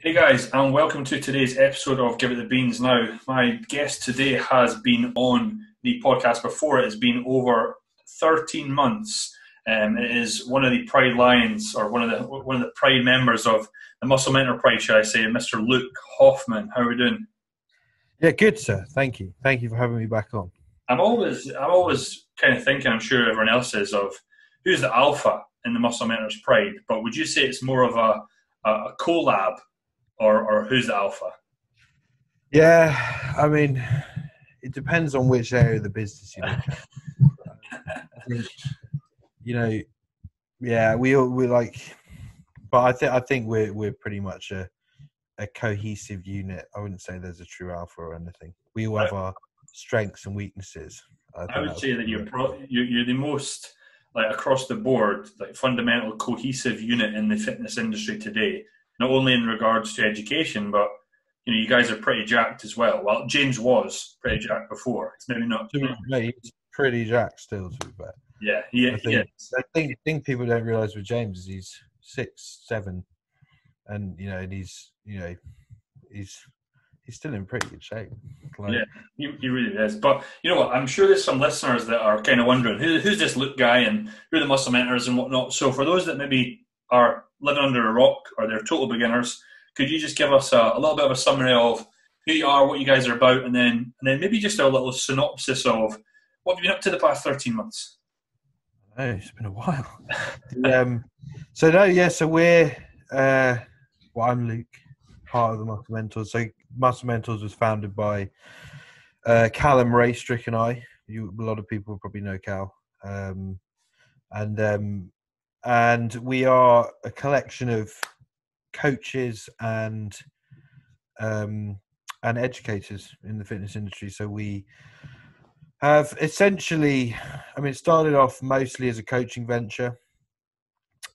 Hey guys, and welcome to today's episode of Give It the Beans. Now, my guest today has been on the podcast before. It has been over 13 months. It is one of the Pride Lions, or one of the Pride members of the Muscle Enterprise, shall I say, Mr. Luke Hoffman. How are we doing? Yeah, good, sir. Thank you. Thank you for having me back on. I'm always kind of thinking, I'm sure everyone else is, of who's the alpha in the Muscle Mentors Pride. But would you say it's more of a collab, or who's the alpha? Yeah, I mean, it depends on which area of the business you look at. I think, you know, yeah, we like, but I think we're pretty much a cohesive unit. I wouldn't say there's a true alpha or anything. We all have our strengths and weaknesses. I I think would that's say that you're the most, like, across the board, like, fundamental cohesive unit in the fitness industry today. Not only in regards to education, but you guys are pretty jacked as well. Well, James was pretty jacked before. It's maybe not. he's pretty jacked still, to be fair. Yeah, I he think is. people don't realise with James is he's 6'7", and he's still in pretty good shape. Yeah, Like, he really is. But you know what? I'm sure there's some listeners that are kind of wondering who's this Luke guy and who are the muscle mentors and whatnot. So for those that maybe are living under a rock or they're total beginners, could you just give us a little bit of a summary of who you are, what you guys are about, and then maybe just a little synopsis of what have you been up to the past 13 months? oh, it's been a while. So no, yeah. So we're well, I'm Luke, part of the Muscle Mentors. So Muscle Mentors was founded by Callum Raystrick and I. A lot of people probably know Cal, and we are a collection of coaches and educators in the fitness industry. So we have essentially, I mean, it started off mostly as a coaching venture,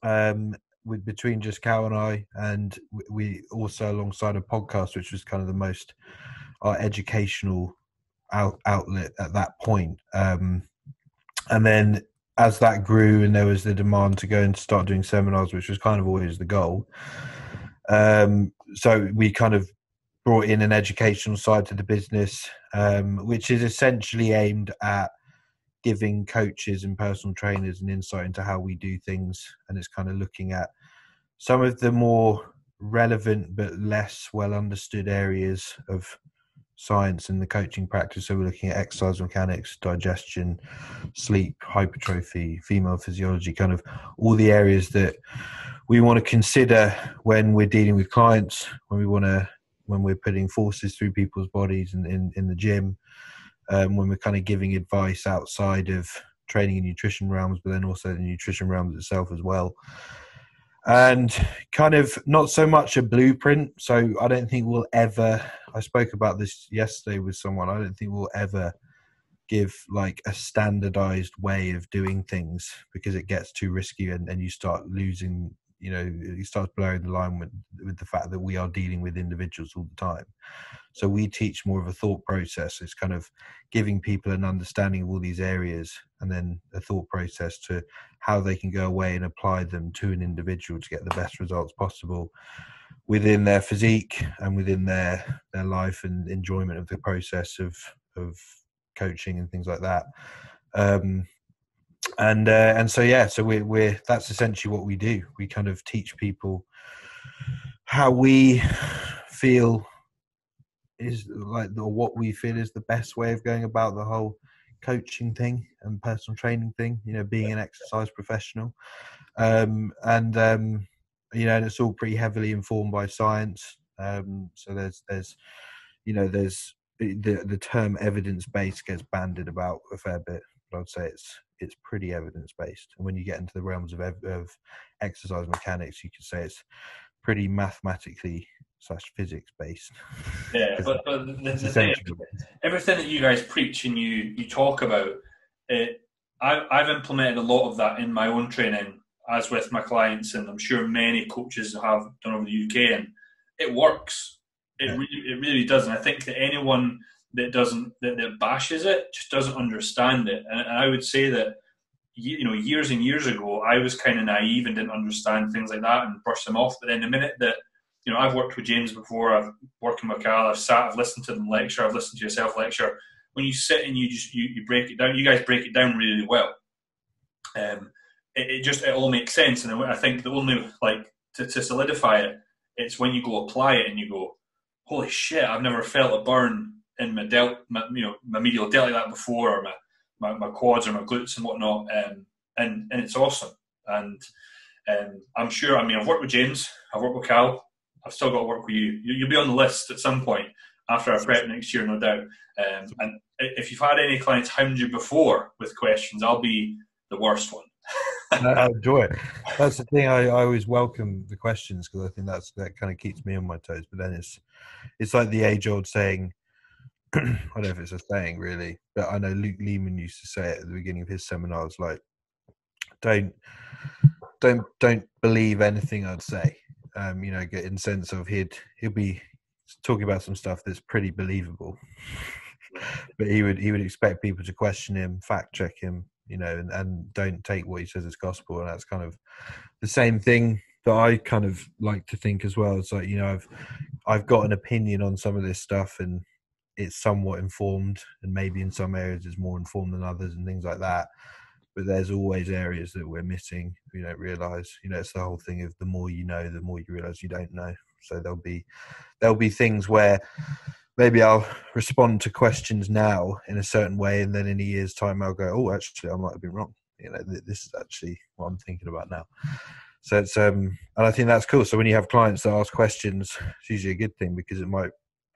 with between just Cal and I, and we also alongside a podcast, which was kind of the most our educational outlet at that point. And then as that grew and there was the demand to go and start doing seminars, which was kind of always the goal. So we kind of brought in an educational side to the business, which is essentially aimed at giving coaches and personal trainers an insight into how we do things. And it's kind of looking at some of the more relevant but less well understood areas of science in the coaching practice. So we're looking at exercise mechanics, digestion, sleep, hypertrophy, female physiology, kind of all the areas that we want to consider when we're dealing with clients, when we're putting forces through people's bodies and in the gym, when we're kind of giving advice outside of training and nutrition realms, but then also the nutrition realms itself as well. And kind of not so much a blueprint. So I don't think we'll ever, I spoke about this yesterday with someone, I don't think we'll ever give like a standardized way of doing things, because it gets too risky and you start losing, you start blurring the line with the fact that we are dealing with individuals all the time. So we teach more of a thought process. It's kind of giving people an understanding of all these areas and then a thought process to how they can go away and apply them to an individual to get the best results possible within their physique and within their life and enjoyment of the process of coaching and things like that. So we're that's essentially what we do. We kind of teach people how we feel is like, or what we feel is the best way of going about the whole coaching thing and personal training thing, being an exercise professional. And it's all pretty heavily informed by science. So there's the term evidence-based gets bandied about a fair bit, but I'd say it's pretty evidence-based. And when you get into the realms of exercise mechanics, you could say it's pretty mathematically / physics based. Yeah, but the thing is, everything that you guys preach and you talk about, I've implemented a lot of that in my own training, as with my clients, and I'm sure many coaches have done over the UK, and it works. It really does. And I think that anyone that bashes it just doesn't understand it. And I would say that, years and years ago, I was kind of naive and didn't understand things like that and brush them off. But then the minute that I've worked with James before. I've worked with Cal. I've listened to them lecture. I've listened to yourself lecture. When you sit and you break it down, you guys break it down really well. It all makes sense, and I think the only to solidify it, it's when you go apply it and you go, holy shit, I've never felt a burn in my medial delt like that before, or my quads or my glutes and whatnot, and it's awesome. And I'm sure. I mean, I've worked with James, I've worked with Cal, I've still got to work with you. You'll be on the list at some point after our prep next year, no doubt. And if you've had any clients hound you before with questions, I'll be the worst one. I enjoy it. That's the thing. I always welcome the questions because I think that kind of keeps me on my toes. But then it's like the age-old saying. I don't know if it's a saying really, but I know Luke Lehman used to say it at the beginning of his seminars, like, don't believe anything I'd say. Get in sense of he'll be talking about some stuff that's pretty believable, but he would expect people to question him, fact check him, and don't take what he says as gospel. And that's kind of the same thing that I kind of like to think as well. It's like, I've got an opinion on some of this stuff, and it's somewhat informed, and maybe in some areas it's more informed than others and things like that. But there's always areas that we're missing. We don't realize, it's the whole thing of the more you know, the more you realize you don't know. So there'll be things where maybe I'll respond to questions now in a certain way, and then in a year's time I'll go, oh, actually I might have been wrong. This is actually what I'm thinking about now. So it's and I think that's cool. So when you have clients that ask questions, it's usually a good thing because it might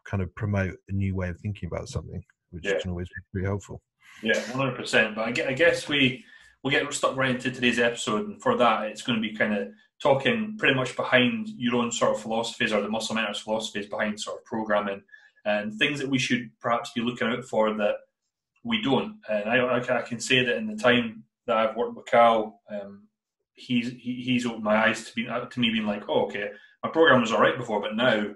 kind of promote a new way of thinking about something, which can always be pretty helpful. Yeah, 100%. But I guess we'll get stuck right into today's episode, and for that, it's going to be kind of talking pretty much behind your own sort of philosophies, or the Muscle Mentors philosophies behind sort of programming and things that we should perhaps be looking out for that we don't. And I can say that in the time that I've worked with Cal, he's opened my eyes to me being like, oh, okay, my program was all right before, but now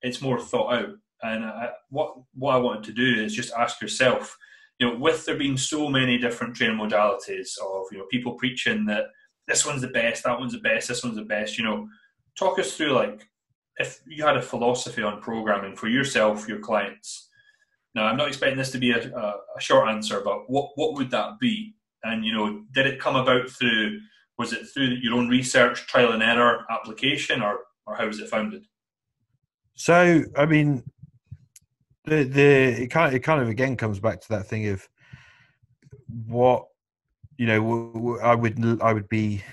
it's more thought out. And what I wanted to do is just ask yourself, with there being so many different training modalities of, people preaching that this one's the best, that one's the best, this one's the best, talk us through, like, if you had a philosophy on programming for yourself, your clients. Now, I'm not expecting this to be a short answer, but what would that be? And, did it come about was it through your own research, trial and error application, or how was it founded? So, I mean, it kind of again comes back to that thing of what I would be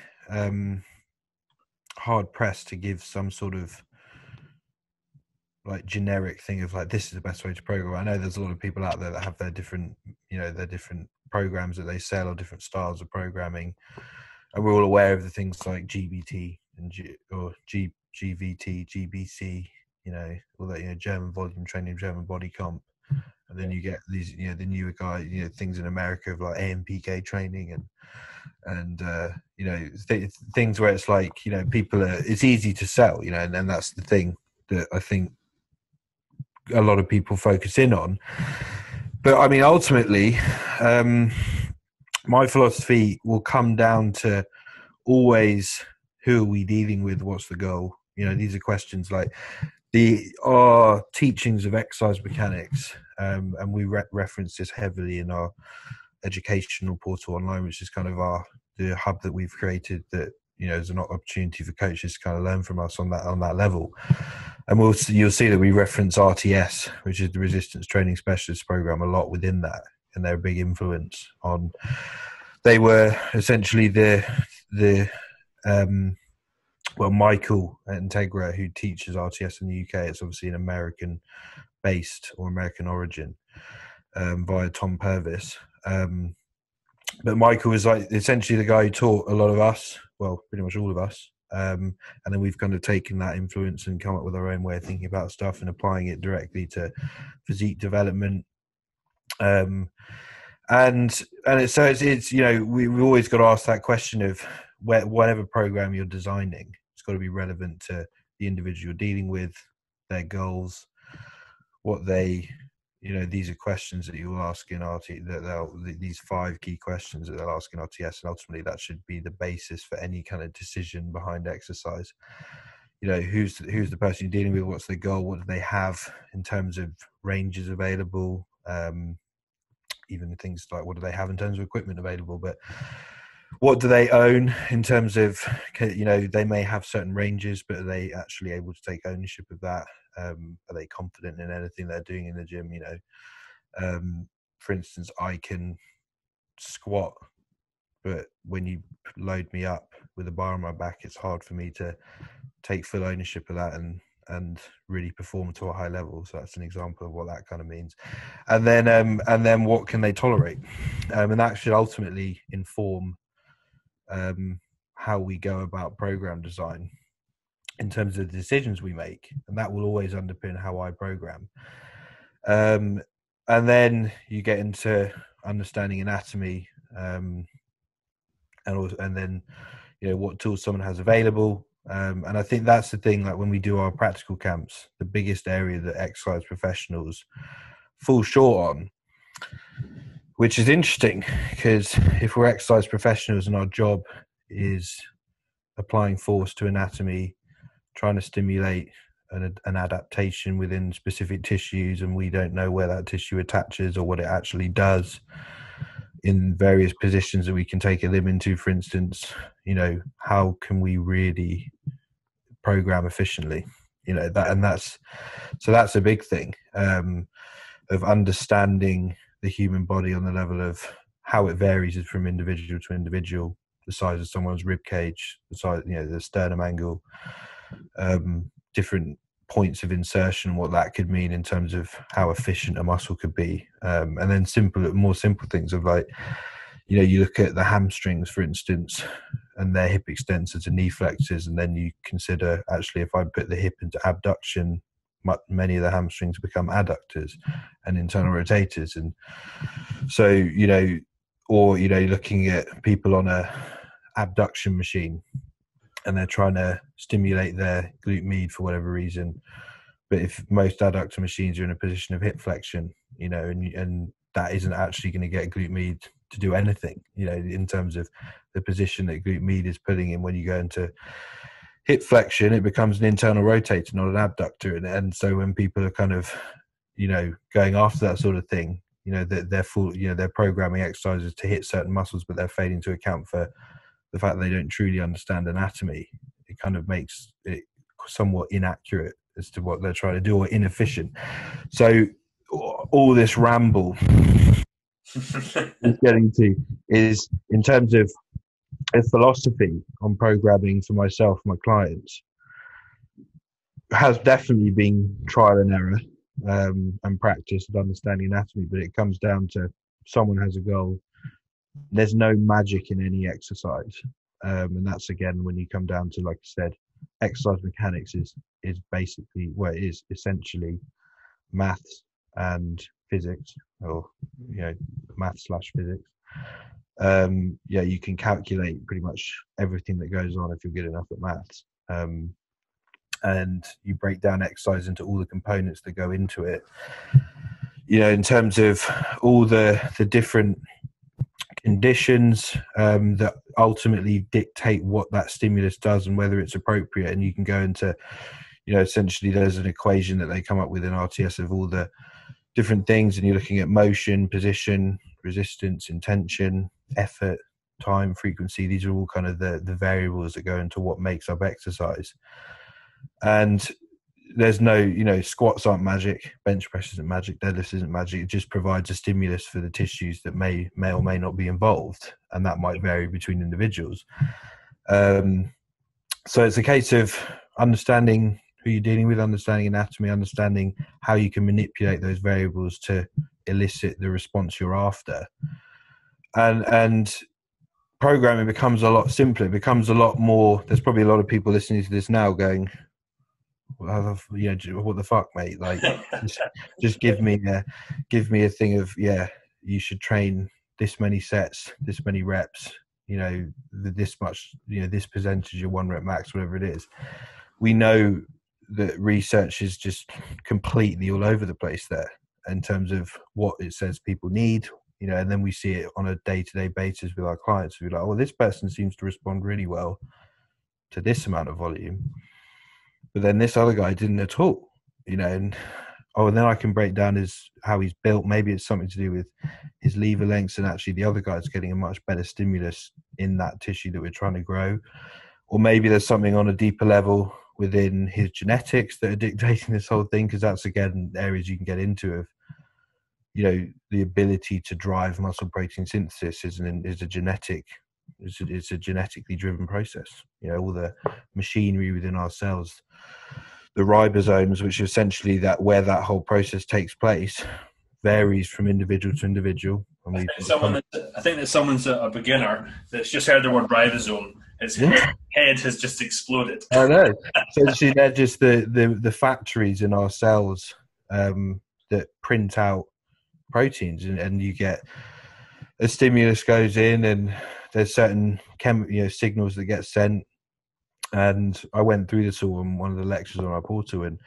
hard pressed to give some sort of like generic thing of like, this is the best way to program. I know there's a lot of people out there that have their different programs that they sell, or different styles of programming, and we're all aware of the things like GBT and GVT, GBC, all that, German volume training, German body comp. And then you get these, the newer guys, things in America of like AMPK training and things where it's like, it's easy to sell, and that's the thing that I think a lot of people focus in on. But I mean, ultimately, my philosophy will come down to always, who are we dealing with? What's the goal? These are questions like our teachings of exercise mechanics, and we reference this heavily in our educational portal online, which is kind of the hub that we've created that is an opportunity for coaches to kind of learn from us on that level. And you'll see that we reference RTS, which is the Resistance Training Specialist Program, a lot within that, and they're a big influence on. They were essentially Michael at Integra, who teaches RTS in the UK, it's obviously an American-based or American origin, via Tom Purvis. But Michael was like essentially the guy who taught a lot of us, well, pretty much all of us. And then we've kind of taken that influence and come up with our own way of thinking about stuff and applying it directly to physique development. And it's we've always got to ask that question of whatever program you're designing, it's got to be relevant to the individual you're dealing with, their goals, what they, these are questions that you'll ask in RT, these 5 key questions that they'll ask in RTS, and ultimately that should be the basis for any kind of decision behind exercise. who's the person you're dealing with, what's their goal, what do they have in terms of ranges available, even things like what do they have in terms of equipment available, but what do they own in terms of, they may have certain ranges, but are they actually able to take ownership of that? Are they confident in anything they're doing in the gym? For instance, I can squat, but when you load me up with a bar on my back, it's hard for me to take full ownership of that and really perform to a high level. So that's an example of what that kind of means. And then what can they tolerate? And that should ultimately inform how we go about program design in terms of the decisions we make, and that will always underpin how I program. And then you get into understanding anatomy, and then what tools someone has available. And I think that's the thing, like when we do our practical camps, the biggest area that exercise professionals fall short on, which is interesting, because if we're exercise professionals and our job is applying force to anatomy, trying to stimulate an adaptation within specific tissues, and we don't know where that tissue attaches or what it actually does in various positions that we can take a limb into, for instance, how can we really program efficiently? That's a big thing, of understanding the human body on the level of how it varies from individual to individual, the size of someone's rib cage, the size, the sternum angle, different points of insertion, what that could mean in terms of how efficient a muscle could be, and then more simple things of like, you look at the hamstrings, for instance, and their hip extensors and knee flexors, and then you consider, actually, if I put the hip into abduction, many of the hamstrings become adductors and internal rotators. And so, looking at people on a abduction machine, and they're trying to stimulate their glute med for whatever reason. But if most adductor machines are in a position of hip flexion, and that isn't actually going to get glute med to do anything, in terms of the position that glute med is putting in. When you go into hip flexion, it becomes an internal rotator, not an abductor. And so when people are kind of, going after that sort of thing, they're programming exercises to hit certain muscles, but they're failing to account for the fact that they don't truly understand anatomy. It kind of makes it somewhat inaccurate as to what they're trying to do, or inefficient. So all this ramble is getting to is in terms of a philosophy on programming for myself, my clients, has definitely been trial and error, and practice and understanding anatomy. But it comes down to someone has a goal. There's no magic in any exercise, and that's, again, when you come down to, like I said, exercise mechanics is basically, well, it is essentially maths and physics, or maths/physics. You can calculate pretty much everything that goes on if you're good enough at maths, and you break down exercise into all the components that go into it, in terms of all the different conditions that ultimately dictate what that stimulus does and whether it's appropriate. And you can go into, essentially there's an equation that they come up with in RTS of all the different things, and you're looking at motion, position, resistance, intention, effort, time, frequency. These are all kind of the variables that go into what makes up exercise. And there's no, squats aren't magic, bench press isn't magic, deadlifts isn't magic. It just provides a stimulus for the tissues that may or may not be involved, and that might vary between individuals. So it's a case of understanding who you're dealing with, understanding anatomy, understanding how you can manipulate those variables to elicit the response you're after. And programming becomes a lot simpler. It becomes a lot more. There's probably a lot of people listening to this now going, what the fuck, mate? Like, just give me a thing of, you should train this many sets, this many reps, this much, this percentage, your 1 rep max, whatever it is. We know that research is just completely all over the place there in terms of what it says people need, and then we see it on a day-to-day basis with our clients. We're like, well, this person seems to respond really well to this amount of volume. But then this other guy didn't at all, and and then I can break down how he's built. Maybe it's something to do with his lever lengths, and actually the other guy's getting a much better stimulus in that tissue that we're trying to grow. Or maybe there's something on a deeper level within his genetics that are dictating this whole thing, because that's, again, areas you can get into of, the ability to drive muscle protein synthesis is a genetically driven process. All the machinery within our cells, the ribosomes, which are essentially where that whole process takes place, varies from individual to individual. I think that someone's a beginner that's just heard the word ribosome. His head has just exploded. I know. Essentially, they're just the factories in our cells that print out proteins, and you get a stimulus goes in, and there's certain signals that get sent. And I went through this all in one of the lectures on our portal, and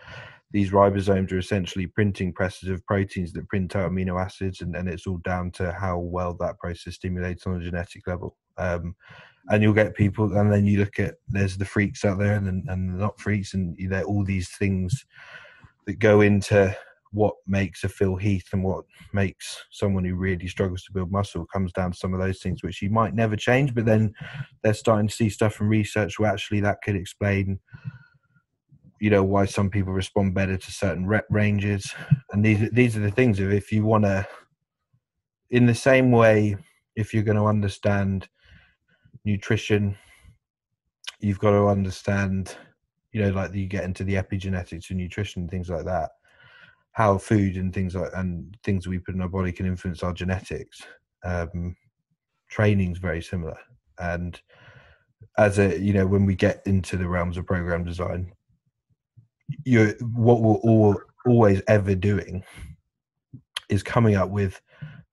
these ribosomes are essentially printing presses of proteins that print out amino acids, and it's all down to how well that process stimulates on a genetic level. And you'll get people, and then you look at, there's the freaks out there and the not freaks, and all these things that go into what makes a Phil Heath and what makes someone who really struggles to build muscle. Comes down to some of those things which you might never change, but then they're starting to see stuff from research where actually that could explain why some people respond better to certain rep ranges. And these are the things of, if you want to, in the same way, if you're going to understand nutrition, you've got to understand, like you get into the epigenetics of nutrition and things like that, how food and things we put in our body can influence our genetics. Training's very similar. And as when we get into the realms of program design, what we're always ever doing is coming up with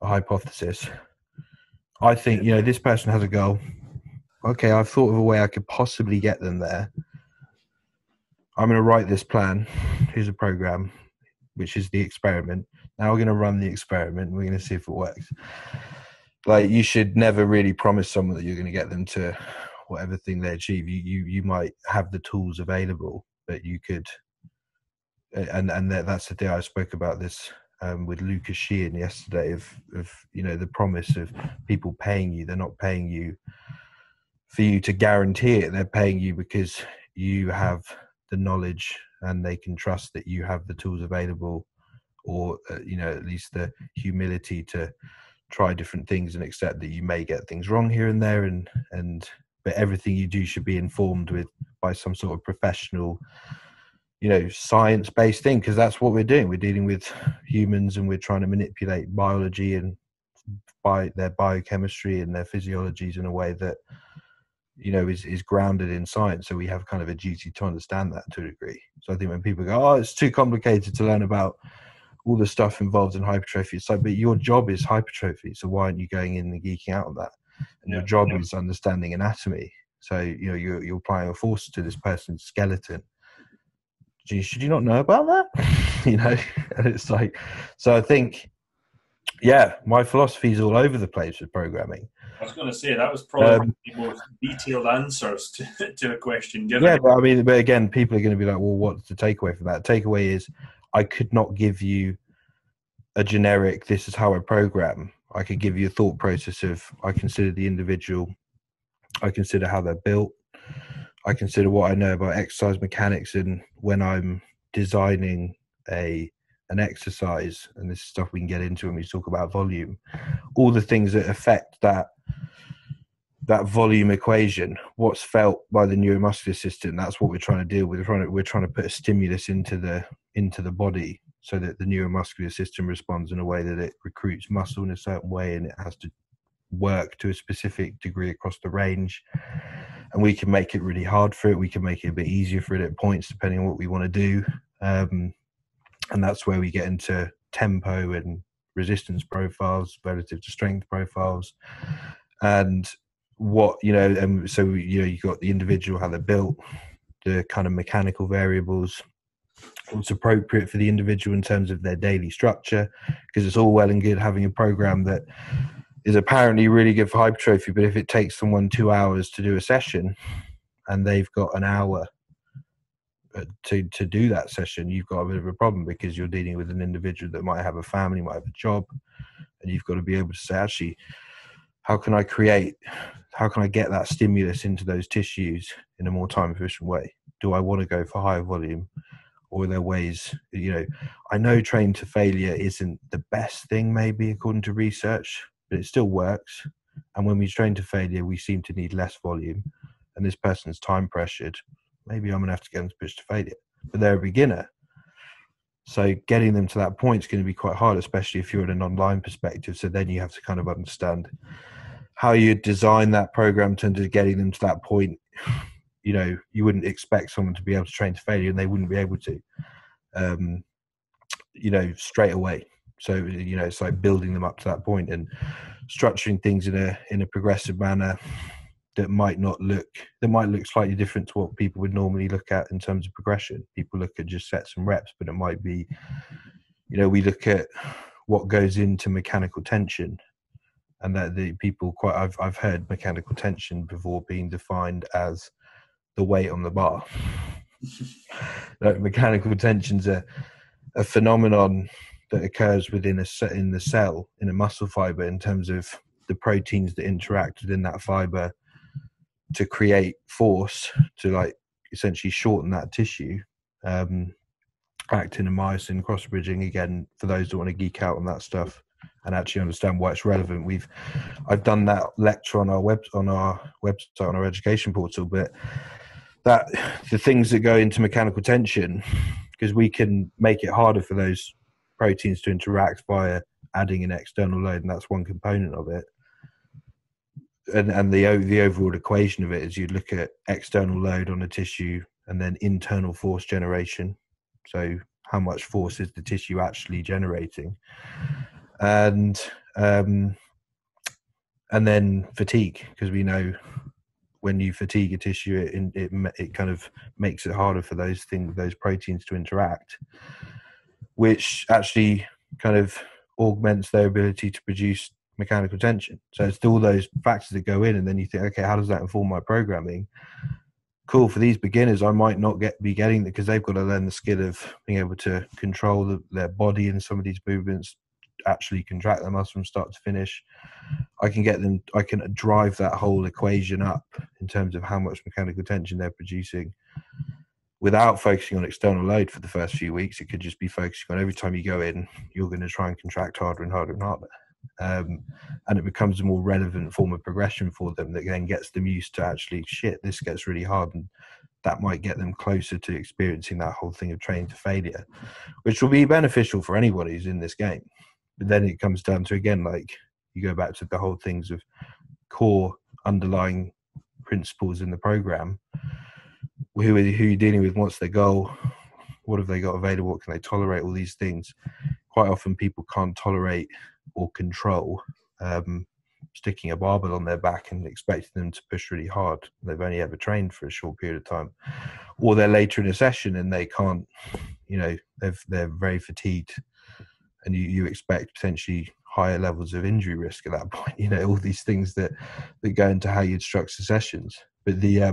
a hypothesis. I think, this person has a goal. Okay, I've thought of a way I could possibly get them there. I'm going to write this plan. Here's a program, which is the experiment. Now we're going to run the experiment, and we're going to see if it works. Like, you should never really promise someone that you're going to get them to whatever thing they achieve. You might have the tools available, but you could, and that's the day I spoke about this with Lucas Sheehan yesterday, of the promise of people paying you. They're not paying you for you to guarantee it. They're paying you because you have the knowledge and they can trust that you have the tools available, or at least the humility to try different things and accept that you may get things wrong here and there, but everything you do should be informed by some sort of professional, science-based thing, because that's what we're doing. We're dealing with humans, and we're trying to manipulate biology and their biochemistry and their physiologies in a way that is grounded in science. So we have kind of a duty to understand that to a degree. So I think when people go, it's too complicated to learn about all the stuff involved in hypertrophy, it's like, but your job is hypertrophy, so why aren't you going in and geeking out on that? And your job is understanding anatomy. So you're applying a force to this person's skeleton. Should you not know about that? And it's like, so I think, my philosophy is all over the place with programming. I was going to say, that was probably one of the most detailed answers to a question given. Yeah, but again, people are going to be like, well, what's the takeaway from that? The takeaway is, I could not give you a generic, this is how I program. I could give you a thought process of, I consider the individual, I consider how they're built, I consider what I know about exercise mechanics, and when I'm designing an exercise, and this is stuff we can get into when we talk about volume, all the things that affect that volume equation, what's felt by the neuromuscular system, that's what we're trying to deal with. We're trying to put a stimulus into the body so that the neuromuscular system responds in a way that it recruits muscle in a certain way, and it has to work to a specific degree across the range. And we can make it really hard for it. We can make it a bit easier for it at points, depending on what we want to do. And that's where we get into tempo and resistance profiles relative to strength profiles. And what, and so, you've got the individual, how they're built, the kind of mechanical variables, what's appropriate for the individual in terms of their daily structure, because it's all well and good having a program that is apparently really good for hypertrophy, but if it takes someone 2 hours to do a session and they've got an hour to do that session, you've got a bit of a problem, because you're dealing with an individual that might have a family, might have a job, and you've got to be able to say, actually, how can I get that stimulus into those tissues in a more time efficient way? Do I want to go for higher volume, or are there ways, I know train to failure isn't the best thing maybe according to research, but it still works. And when we train to failure, we seem to need less volume, and this person's time pressured. Maybe I'm going to have to get them to push to failure, but they're a beginner. So getting them to that point is going to be quite hard, especially if you're in an online perspective. So then you have to kind of understand how you design that program in terms of getting them to that point. You wouldn't expect someone to be able to train to failure, and they wouldn't be able to, straight away. So, it's like building them up to that point and structuring things in a progressive manner that might look slightly different to what people would normally look at in terms of progression. People look at just sets and reps, but it might be, we look at what goes into mechanical tension, and that the people I've heard mechanical tension before being defined as the weight on the bar. Like, mechanical tension's a phenomenon that occurs in the cell, in a muscle fiber, in terms of the proteins that interact within that fiber to create force to, like, essentially shorten that tissue. Actin and myosin cross bridging, again, for those that want to geek out on that stuff and actually understand why it's relevant. I've done that lecture on our website, on our education portal, but that the things that go into mechanical tension, because we can make it harder for those proteins to interact via adding an external load, and that's one component of it. And the overall equation of it is, you look at external load on a tissue and then internal force generation. So how much force is the tissue actually generating? And then fatigue, because we know when you fatigue a tissue, it kind of makes it harder for those proteins to interact, which actually kind of augments their ability to produce mechanical tension. So it's all those factors that go in, and then you think, okay, how does that inform my programming? Cool, for these beginners, I might not be getting that, because they've got to learn the skill of being able to control their body in some of these movements, actually contract their muscle from start to finish. I can drive that whole equation up in terms of how much mechanical tension they're producing without focusing on external load for the first few weeks. It could just be focusing on, every time you go in, you're going to try and contract harder and harder and harder. And it becomes a more relevant form of progression for them that then gets them used to, actually, this gets really hard, and that might get them closer to experiencing that whole thing of training to failure, which will be beneficial for anybody who's in this game. But then it comes down to, again, like, you go back to the whole things of core underlying principles in the program. Who you're dealing with? What's their goal? What have they got available? What can they tolerate? All these things. Quite often people can't tolerate or control sticking a barbell on their back and expecting them to push really hard. They've only ever trained for a short period of time, or they're later in a session and they can't, they're very fatigued, and you expect potentially higher levels of injury risk at that point. All these things that go into how you'd structure sessions. But I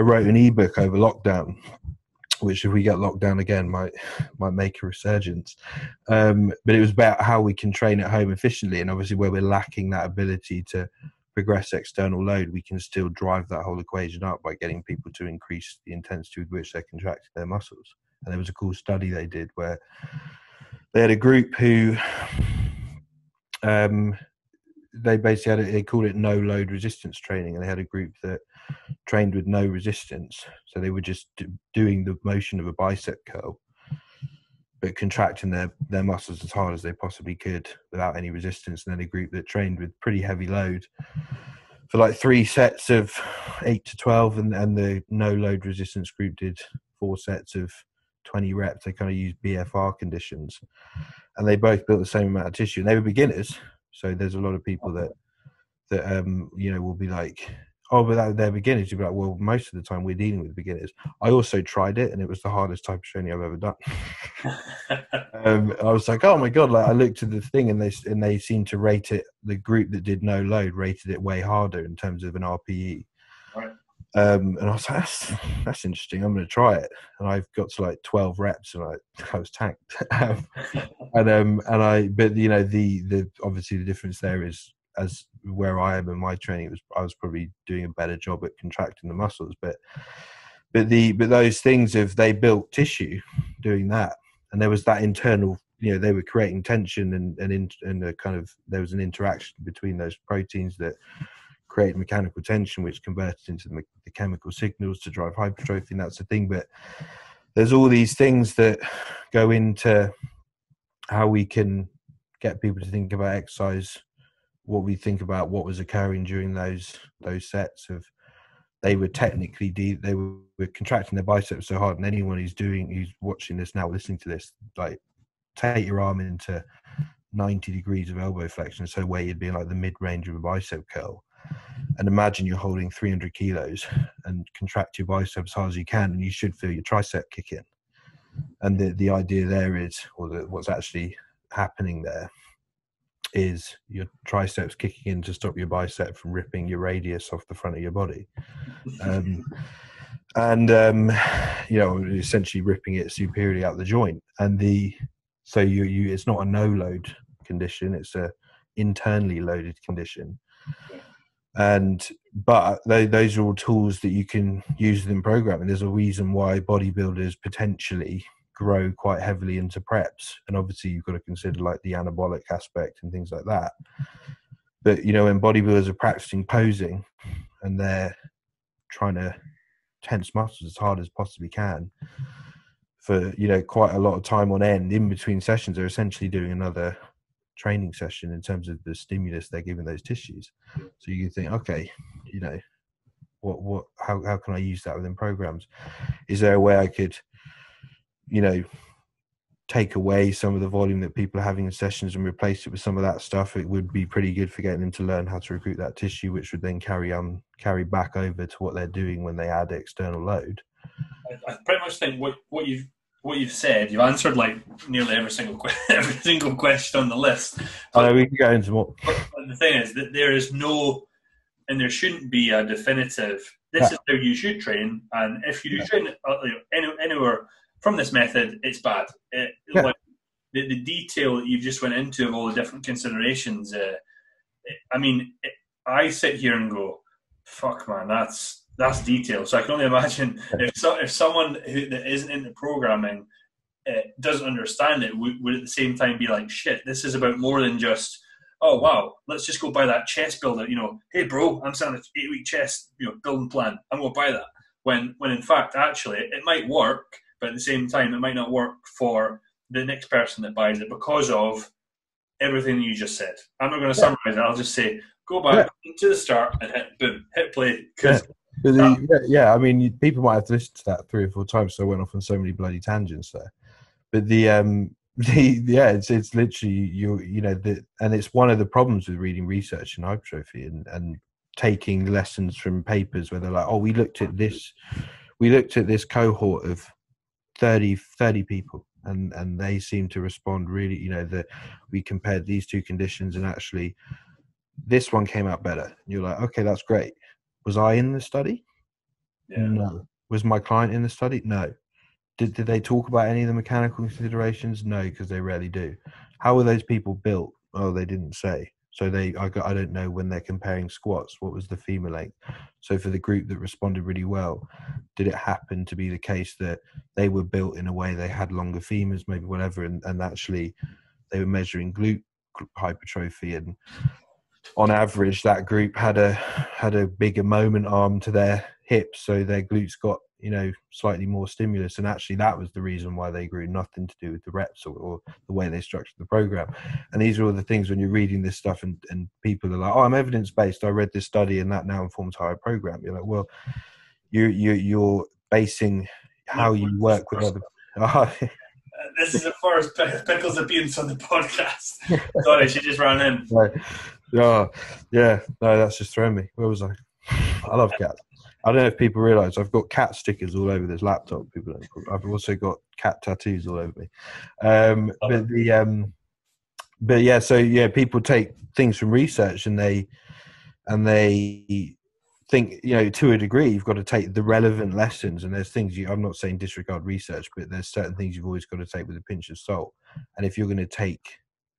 wrote an ebook over lockdown, which, if we get locked down again, might make a resurgence. But it was about how we can train at home efficiently, and obviously where we're lacking that ability to progress external load, we can still drive that whole equation up by getting people to increase the intensity with which they're contracting their muscles. And there was a cool study they did where they had a group who they basically they called it no load resistance training, and they had a group that trained with no resistance. So they were just doing the motion of a bicep curl, but contracting their muscles as hard as they possibly could without any resistance. And then a group that trained with pretty heavy load for like 3 sets of 8 to 12, and the no load resistance group did 4 sets of 20 reps. They kind of used BFR conditions, and they both built the same amount of tissue, and they were beginners. So there's a lot of people that will be like, oh, but they're beginners. You'll be like, well, most of the time we're dealing with beginners. I also tried it, and it was the hardest type of training I've ever done. I was like, oh my god! Like, I looked at the thing, and they seemed to rate it. The group that did no load rated it way harder in terms of an RPE. Right. And I was like, that's interesting. I'm going to try it. And I've got to like 12 reps, and I was tanked. But you know, the obviously the difference there is, as where I am in my training, I was probably doing a better job at contracting the muscles, but those things, if they built tissue doing that, and there was that internal, you know, they were creating tension and a kind of, there was an interaction between those proteins that create mechanical tension, which converted into the chemical signals to drive hypertrophy, and that's the thing. But there's all these things that go into how we can get people to think about exercise, what we think about what was occurring during those sets of, they were technically they were contracting their biceps so hard. And anyone who's watching this now, listening to this, like, take your arm into 90 degrees of elbow flexion, so where you'd be in like the mid-range of a bicep curl, and imagine you're holding 300 kilos and contract your biceps as hard as you can, and you should feel your tricep kick in. And the idea there is, or what's actually happening there, is your triceps kicking in to stop your bicep from ripping your radius off the front of your body. You know, essentially ripping it superiorly out the joint. And so you it's not a no load condition, it's a internally loaded condition. But those are all tools that you can use within programming. There's a reason why bodybuilders potentially grow quite heavily into preps, and obviously you've got to consider like the anabolic aspect and things like that. But you know, when bodybuilders are practicing posing and they're trying to tense muscles as hard as possibly can for, you know, quite a lot of time on end in between sessions, they're essentially doing another training session in terms of the stimulus they're giving those tissues. So you can think, okay, you know, how can I use that within programs? Is there a way I could, you know, take away some of the volume that people are having in sessions and replace it with some of that stuff? It would be pretty good for getting them to learn how to recruit that tissue, which would then carry back over to what they're doing when they add external load. I pretty much think what you've said, you've answered like nearly every single question on the list. I know we can go into more. But the thing is that there is no, and there shouldn't be a definitive, this is how you should train, and if you do train anywhere from this method, it's bad. Like the detail that you've just went into of all the different considerations, I mean, I sit here and go, fuck man, that's detail. So I can only imagine if someone that isn't into programming doesn't understand it, would at the same time be like, shit, this is about more than just, oh wow, let's just go buy that chest builder. You know, hey bro, I'm selling an 8-week chest, you know, building plan. I'm going to buy that. When in fact, actually, it might work, but at the same time, it might not work for the next person that buys it because of everything you just said. I'm not going to summarize it. I'll just say, go back to the start and hit play. I mean, people might have to listen to that 3 or 4 times, so I went off on so many bloody tangents there. But it's literally you know, and it's one of the problems with reading research in hypertrophy and taking lessons from papers where they're like, oh, we looked at this cohort of 30 people, and they seem to respond really, you know, that we compared these 2 conditions and actually this one came out better. And you're like, okay, that's great. Was I in the study? No. Was my client in the study? No. Did they talk about any of the mechanical considerations? No, because they rarely do. How were those people built? Oh, they didn't say. So I don't know when they're comparing squats, what was the femur length? So for the group that responded really well, did it happen to be the case that they were built in a way they had longer femurs, maybe whatever, and actually they were measuring glute hypertrophy, and on average that group had a bigger moment arm to their hips, so their glutes got, you know, slightly more stimulus, and actually that was the reason why they grew, nothing to do with the reps or the way they structured the program. And these are all the things when you're reading this stuff and people are like, oh, I'm evidence-based, I read this study and that now informs how I program. You're like, well, you're basing how you work with other this is the first Pickles appearance on the podcast. Sorry, she just ran in. Right. No, that's just thrown me. Where was I? I love cats. I don't know if people realise I've got cat stickers all over this laptop. People don't. I've also got cat tattoos all over me. People take things from research and they think, to a degree, you've got to take the relevant lessons, and there's things I'm not saying disregard research, but there's certain things you've always got to take with a pinch of salt. And if you're going to take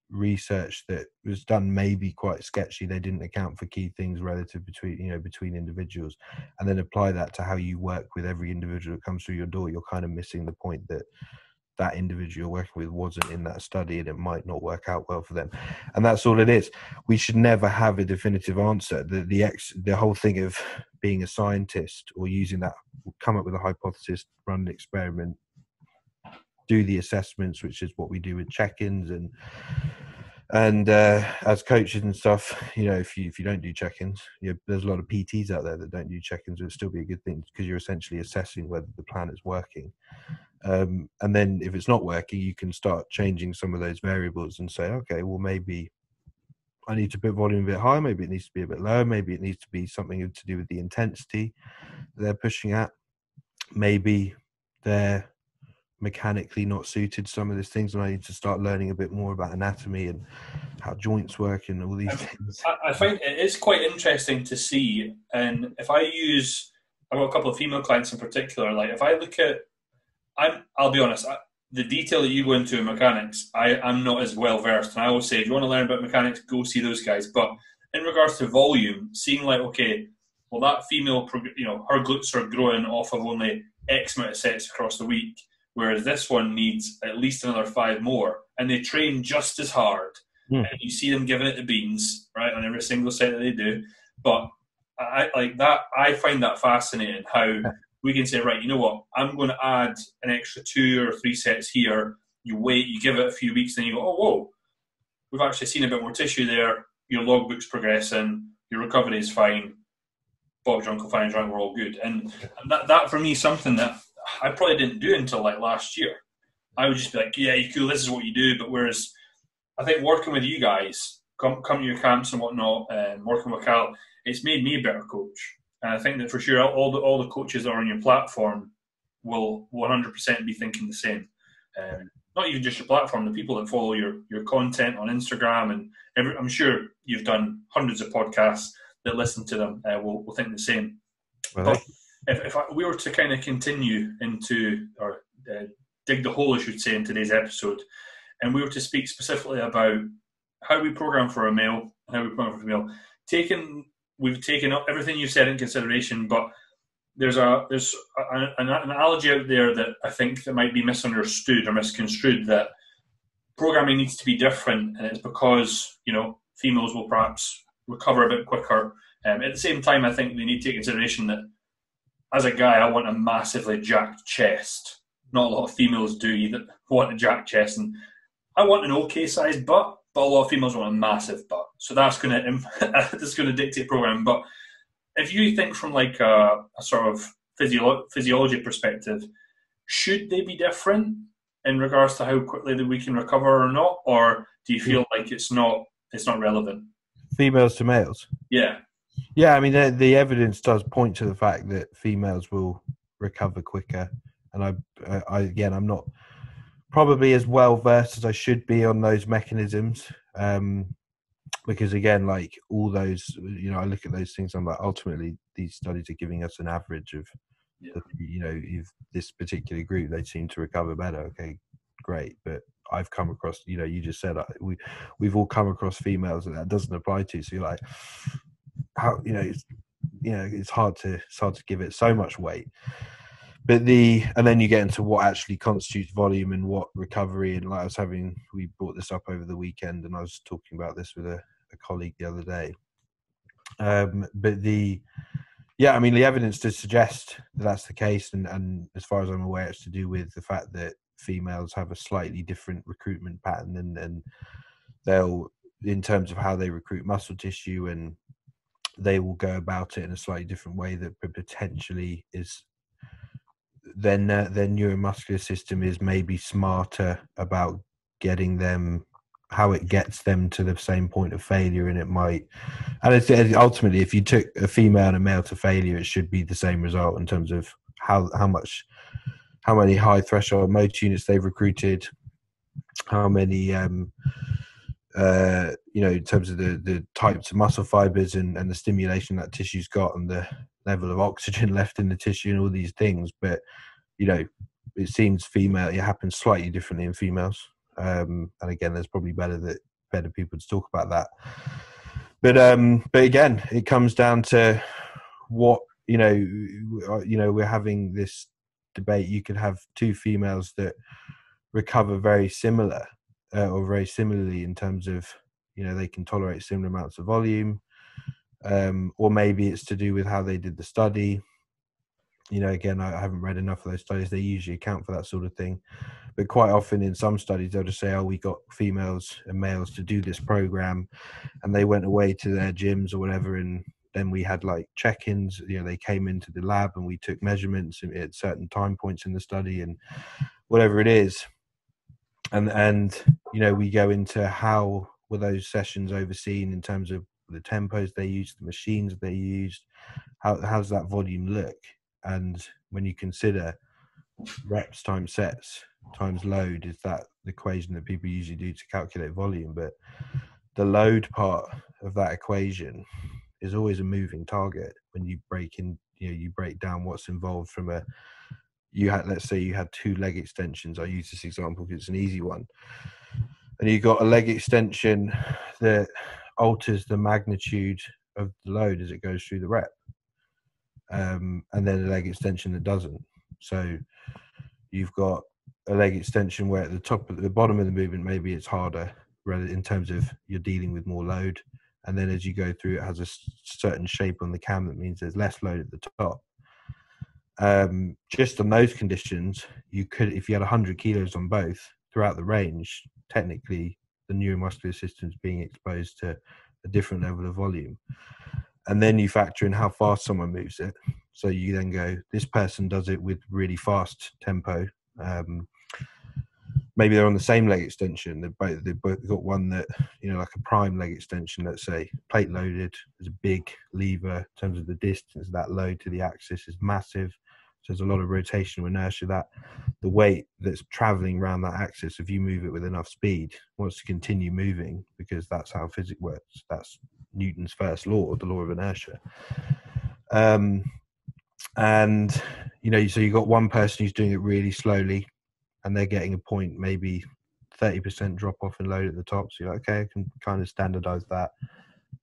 research that was done maybe quite sketchy, they didn't account for key things relative between individuals, and then apply that to how you work with every individual that comes through your door, you're kind of missing the point that individual you're working with wasn't in that study, and it might not work out well for them. And that's all it is. We should never have a definitive answer. The whole thing of being a scientist or using that, come up with a hypothesis, run an experiment, do the assessments, which is what we do with check-ins, and as coaches and stuff, if you don't do check-ins, there's a lot of PTs out there that don't do check-ins. It would still be a good thing, because you're essentially assessing whether the plan is working. And then if it's not working, you can start changing some of those variables and say, okay, well, maybe I need to put volume a bit higher, maybe it needs to be a bit lower, maybe it needs to be something to do with the intensity they're pushing at, maybe they're mechanically not suited to some of these things, and I need to start learning a bit more about anatomy and how joints work and all these things. I find it is quite interesting to see, and if I've got a couple of female clients in particular, like if I look at, I'll be honest, the detail that you go into in mechanics, I'm not as well versed. And I always say, if you want to learn about mechanics, go see those guys. But in regards to volume, seeing like, okay, well, that female, her glutes are growing off of only X amount of sets across the week, whereas this one needs at least another 5 more. And they train just as hard. And you see them giving it the beans, right, on every single set that they do. But I find that fascinating, how we can say, right, you know what, I'm going to add an extra 2 or 3 sets here. You wait, you give it a few weeks, then you go, oh, whoa, we've actually seen a bit more tissue there. Your logbook's progressing. Your recovery is fine. Bob's your Uncle Fine's right, we're all good. And that for me is something that I probably didn't do until like last year. I would just be like, yeah, you're cool, this is what you do. But whereas I think working with you guys, come to your camps and whatnot, and working with Cal, it's made me a better coach. And I think that for sure all the coaches that are on your platform will 100% be thinking the same. Not even just your platform, the people that follow your content on Instagram, and I'm sure you've done hundreds of podcasts that listen to them will think the same. Really? But if we were to kind of continue into, or dig the hole, I should say, in today's episode, and we were to speak specifically about how we program for a male and how we program for a female, we've taken up everything you said in consideration, but there's an analogy out there that I think that might be misunderstood or misconstrued, that programming needs to be different, and it's because females will perhaps recover a bit quicker. At the same time, I think they need to take consideration that as a guy, I want a massively jacked chest. Not a lot of females do either want a jacked chest, and I want an okay sized butt. But a lot of females want a massive butt, so that's going to dictate programming. But if you think from like a sort of physiology perspective, should they be different in regards to how quickly that we can recover or not, or do you feel like it's not relevant? Females to males. Yeah. I mean, the evidence does point to the fact that females will recover quicker, and I'm not probably as well versed as I should be on those mechanisms, because again, like all those, I look at those things, I'm like, ultimately these studies are giving us an average of, if this particular group, they seem to recover better. Okay, great. But I've come across, you just said we've all come across females that doesn't apply to. So you're like, how, it's hard to give it so much weight. But and then you get into what actually constitutes volume and what recovery. And like we brought this up over the weekend, and I was talking about this with a colleague the other day. But the evidence does suggest that that's the case. And as far as I'm aware, it's to do with the fact that females have a slightly different recruitment pattern, and they'll, in terms of how they recruit muscle tissue, and they will go about it in a slightly different way that potentially is, their neuromuscular system is maybe smarter about getting them, how it gets them to the same point of failure. And it might, and it's ultimately, if you took a female and a male to failure, it should be the same result in terms of how many high threshold motor units they've recruited, how many in terms of the types of muscle fibers and the stimulation that tissue's got and the level of oxygen left in the tissue and all these things. But, it seems it happens slightly differently in females. And again, there's probably better people to talk about that. But again, it comes down to what, we're having this debate. You could have two females that recover very similar or very similarly in terms of, they can tolerate similar amounts of volume, or maybe it's to do with how they did the study. Again, I haven't read enough of those studies. They usually account for that sort of thing. But quite often in some studies, they'll just say, we got females and males to do this program, and they went away to their gyms or whatever, and then we had like check-ins. They came into the lab and we took measurements at certain time points in the study and whatever it is. And we go into how were those sessions overseen in terms of the tempos they used, the machines they used, how's that volume look? And when you consider reps times sets times load is that the equation that people usually do to calculate volume, but the load part of that equation is always a moving target when you break down what's involved from let's say you had 2 leg extensions. I use this example because it's an easy one. And you got a leg extension that alters the magnitude of the load as it goes through the rep. And then a leg extension that doesn't. So you've got a leg extension where at the bottom of the movement, maybe it's harder in terms of you're dealing with more load. And then as you go through, it has a certain shape on the cam that means there's less load at the top. Just on those conditions, you could, if you had 100 kilos on both throughout the range, technically the neuromuscular system's being exposed to a different level of volume. And then you factor in how fast someone moves it. So you then go, this person does it with really fast tempo. Maybe they're on the same leg extension. They've both got one that, like a prime leg extension, let's say, plate loaded. There's a big lever in terms of the distance. That load to the axis is massive. So there's a lot of rotational inertia. That the weight that's traveling around that axis, if you move it with enough speed, wants to continue moving because that's how physics works. That's Newton's first law, the law of inertia. And, so you've got one person who's doing it really slowly and they're getting a point, maybe 30% drop off in load at the top. So you're like, okay, I can kind of standardize that.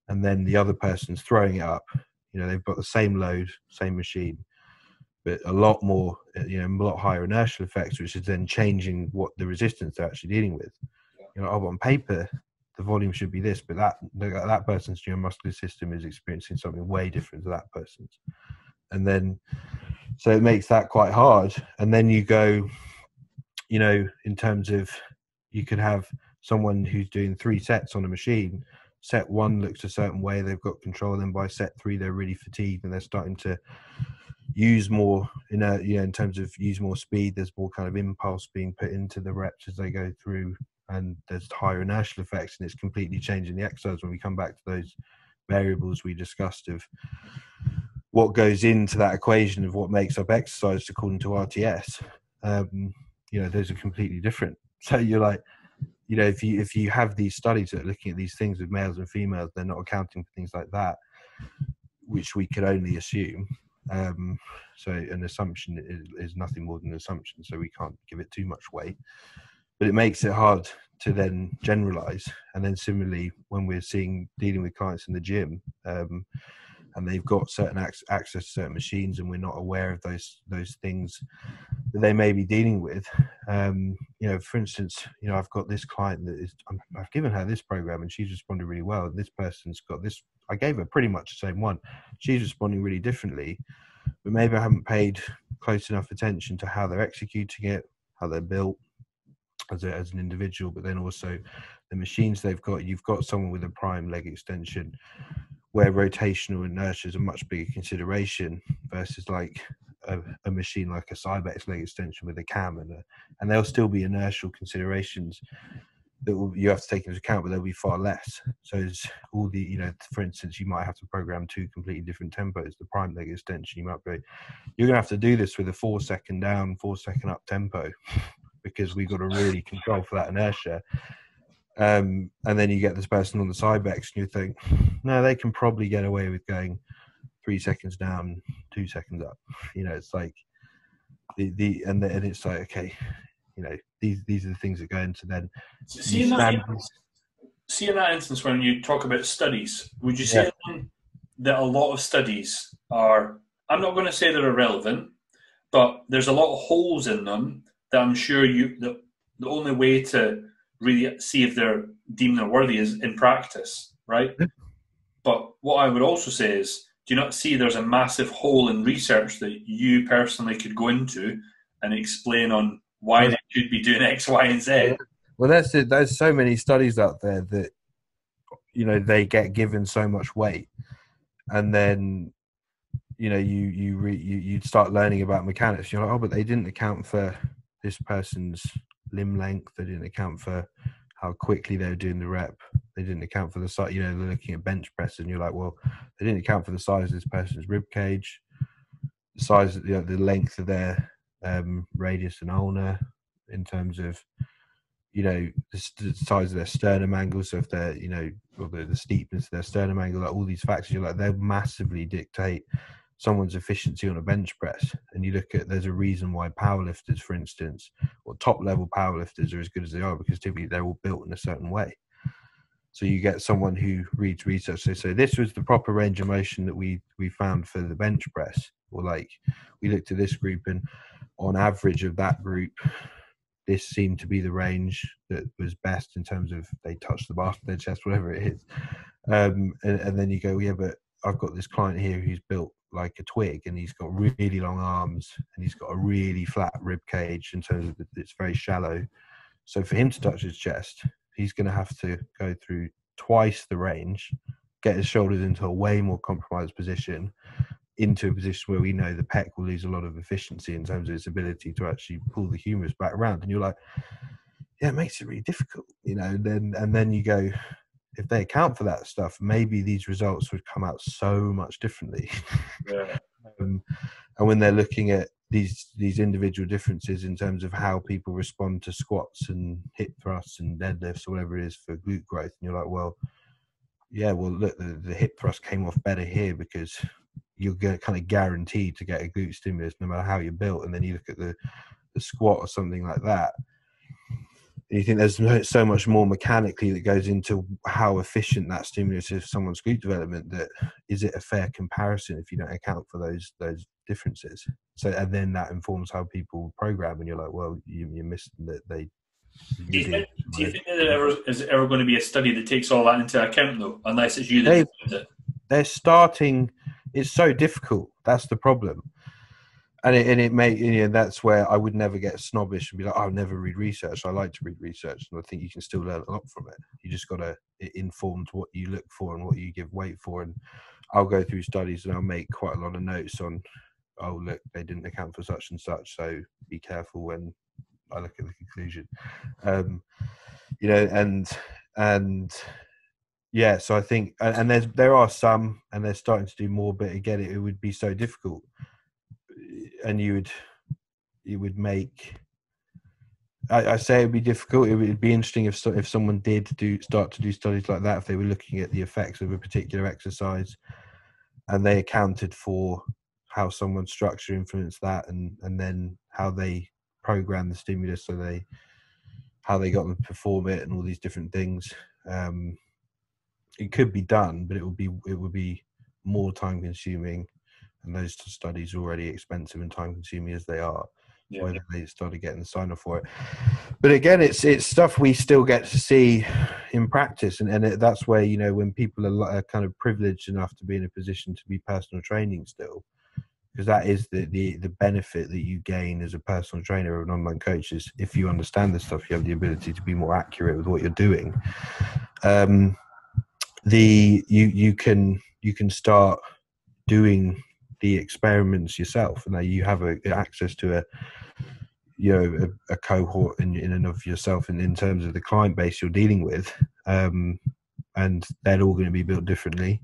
And then the other person's throwing it up. They've got the same load, same machine, but a lot more, a lot higher inertial effects, which is then changing what the resistance they're actually dealing with. On paper, the volume should be this, but that person's neuromuscular system is experiencing something way different to that person's. And then, so it makes that quite hard. And then you go, in terms of, you could have someone who's doing 3 sets on a machine. Set 1 looks a certain way, they've got control. Then by set 3, they're really fatigued and they're starting to use more, in terms of use more speed. There's more kind of impulse being put into the reps as they go through, and there's higher inertial effects, and it's completely changing the exercise when we come back to those variables we discussed of what goes into that equation of what makes up exercise according to RTS. Those are completely different. So you're like, if you have these studies that are looking at these things with males and females, they're not accounting for things like that, which we could only assume. So an assumption is nothing more than an assumption, so we can't give it too much weight. But it makes it hard to then generalize. And then similarly, when we're dealing with clients in the gym, and they've got certain access to certain machines, and we're not aware of those things that they may be dealing with. For instance, I've got this client that I've given her this program and she's responded really well. And this person's got this, I gave her pretty much the same one. She's responding really differently, but maybe I haven't paid close enough attention to how they're executing it, how they're built as an individual, but then also the machines they've got. You've got someone with a prime leg extension where rotational inertia is a much bigger consideration versus like a machine like a Cybex leg extension with a cam, and there'll still be inertial considerations that you have to take into account, but there'll be far less. So it's all the, for instance, you might have to program 2 completely different tempos. The prime leg extension, you're going to have to do this with a 4-second down, 4-second up tempo, because we've got to really control for that inertia. And then you get this person on the Cybex and you think, no, they can probably get away with going 3 seconds down, 2 seconds up. It's like and it's like, okay, these are the things that go into then See these in that, standards. see in that instance, when you talk about studies, would you Yeah. say that a lot of studies are, I'm not going to say they're irrelevant, but there's a lot of holes in them that I'm sure the only way to really see if they're deemed they're worthy is in practice, right? Yeah. But what I would also say is, do you not see there's a massive hole in research that you personally could go into and explain on why they should be doing X, Y, and Z? Well, that's it. There's so many studies out there that they get given so much weight, and then you'd start learning about mechanics. You're like, oh, but they didn't account for this person's limb length. They didn't account for how quickly they were doing the rep. They didn't account for the size. They're looking at bench press, and you're like, well, they didn't account for the size of this person's rib cage, the size of the length of their radius and ulna, in terms of the size of their sternum angle. So if they're or the steepness of their sternum angle, like all these factors, you're like, they massively dictate someone's efficiency on a bench press. And you look at, there's a reason why powerlifters, for instance, or top level powerlifters are as good as they are, because typically they're all built in a certain way. So you get someone who reads research, they say this was the proper range of motion that we found for the bench press, or like we looked at this group and on average of that group, this seemed to be the range that was best in terms of they touched the bar to their chest, whatever it is. And then you go, yeah, but I've got this client here who's built like a twig, and he's got really long arms, and he's got a really flat rib cage in terms of it's very shallow. So for him to touch his chest, he's going to have to go through twice the range, get his shoulders into a way more compromised position, into a position where we know the pec will lose a lot of efficiency in terms of its ability to actually pull the humerus back around. And you're like, yeah, it makes it really difficult, and then you go, if they account for that stuff, maybe these results would come out so much differently. Yeah. And when they're looking at these individual differences in terms of how people respond to squats and hip thrusts and deadlifts or whatever it is for glute growth, and you're like, well, yeah, well, look, the hip thrust came off better here because you're kind of guaranteed to get a glute stimulus no matter how you're built. And then you look at the squat or something like that, and you think there's so much more mechanically that goes into how efficient that stimulus is for someone's glute development, that is it a fair comparison if you don't account for those differences? So, and then that informs how people program, and you're like, well, you missed that they. Do you think that is ever going to be a study that takes all that into account, though, unless it's you that does it? They're starting. It's so difficult. That's the problem. And it may, that's where I would never get snobbish and be like, I'll never read research. I like to read research, and I think you can still learn a lot from it. You just got to inform to what you look for and what you give weight for. And I'll go through studies and I'll make quite a lot of notes on, oh, look, they didn't account for such and such, so be careful when I look at the conclusion. And yeah, so I think, and there are some, and they're starting to do more, but again, it would be so difficult. And you would make. I say it would be difficult. It would be interesting if someone did start to do studies like that, if they were looking at the effects of a particular exercise, and they accounted for how someone's structure influenced that, and then how they program the stimulus, so how they got them to perform it, and all these different things. It could be done, but it would be more time consuming. And those studies are already expensive and time consuming as they are. Yeah. Whether they started getting the sign off for it. But again, it's stuff we still get to see in practice. And that's where, when people are kind of privileged enough to be in a position to be personal training still, because that is the benefit that you gain as a personal trainer or an online coach, is if you understand this stuff, you have the ability to be more accurate with what you're doing. You can start doing the experiments yourself, and now you have access to a cohort in and of yourself, and in terms of the client base you're dealing with, and they're all going to be built differently,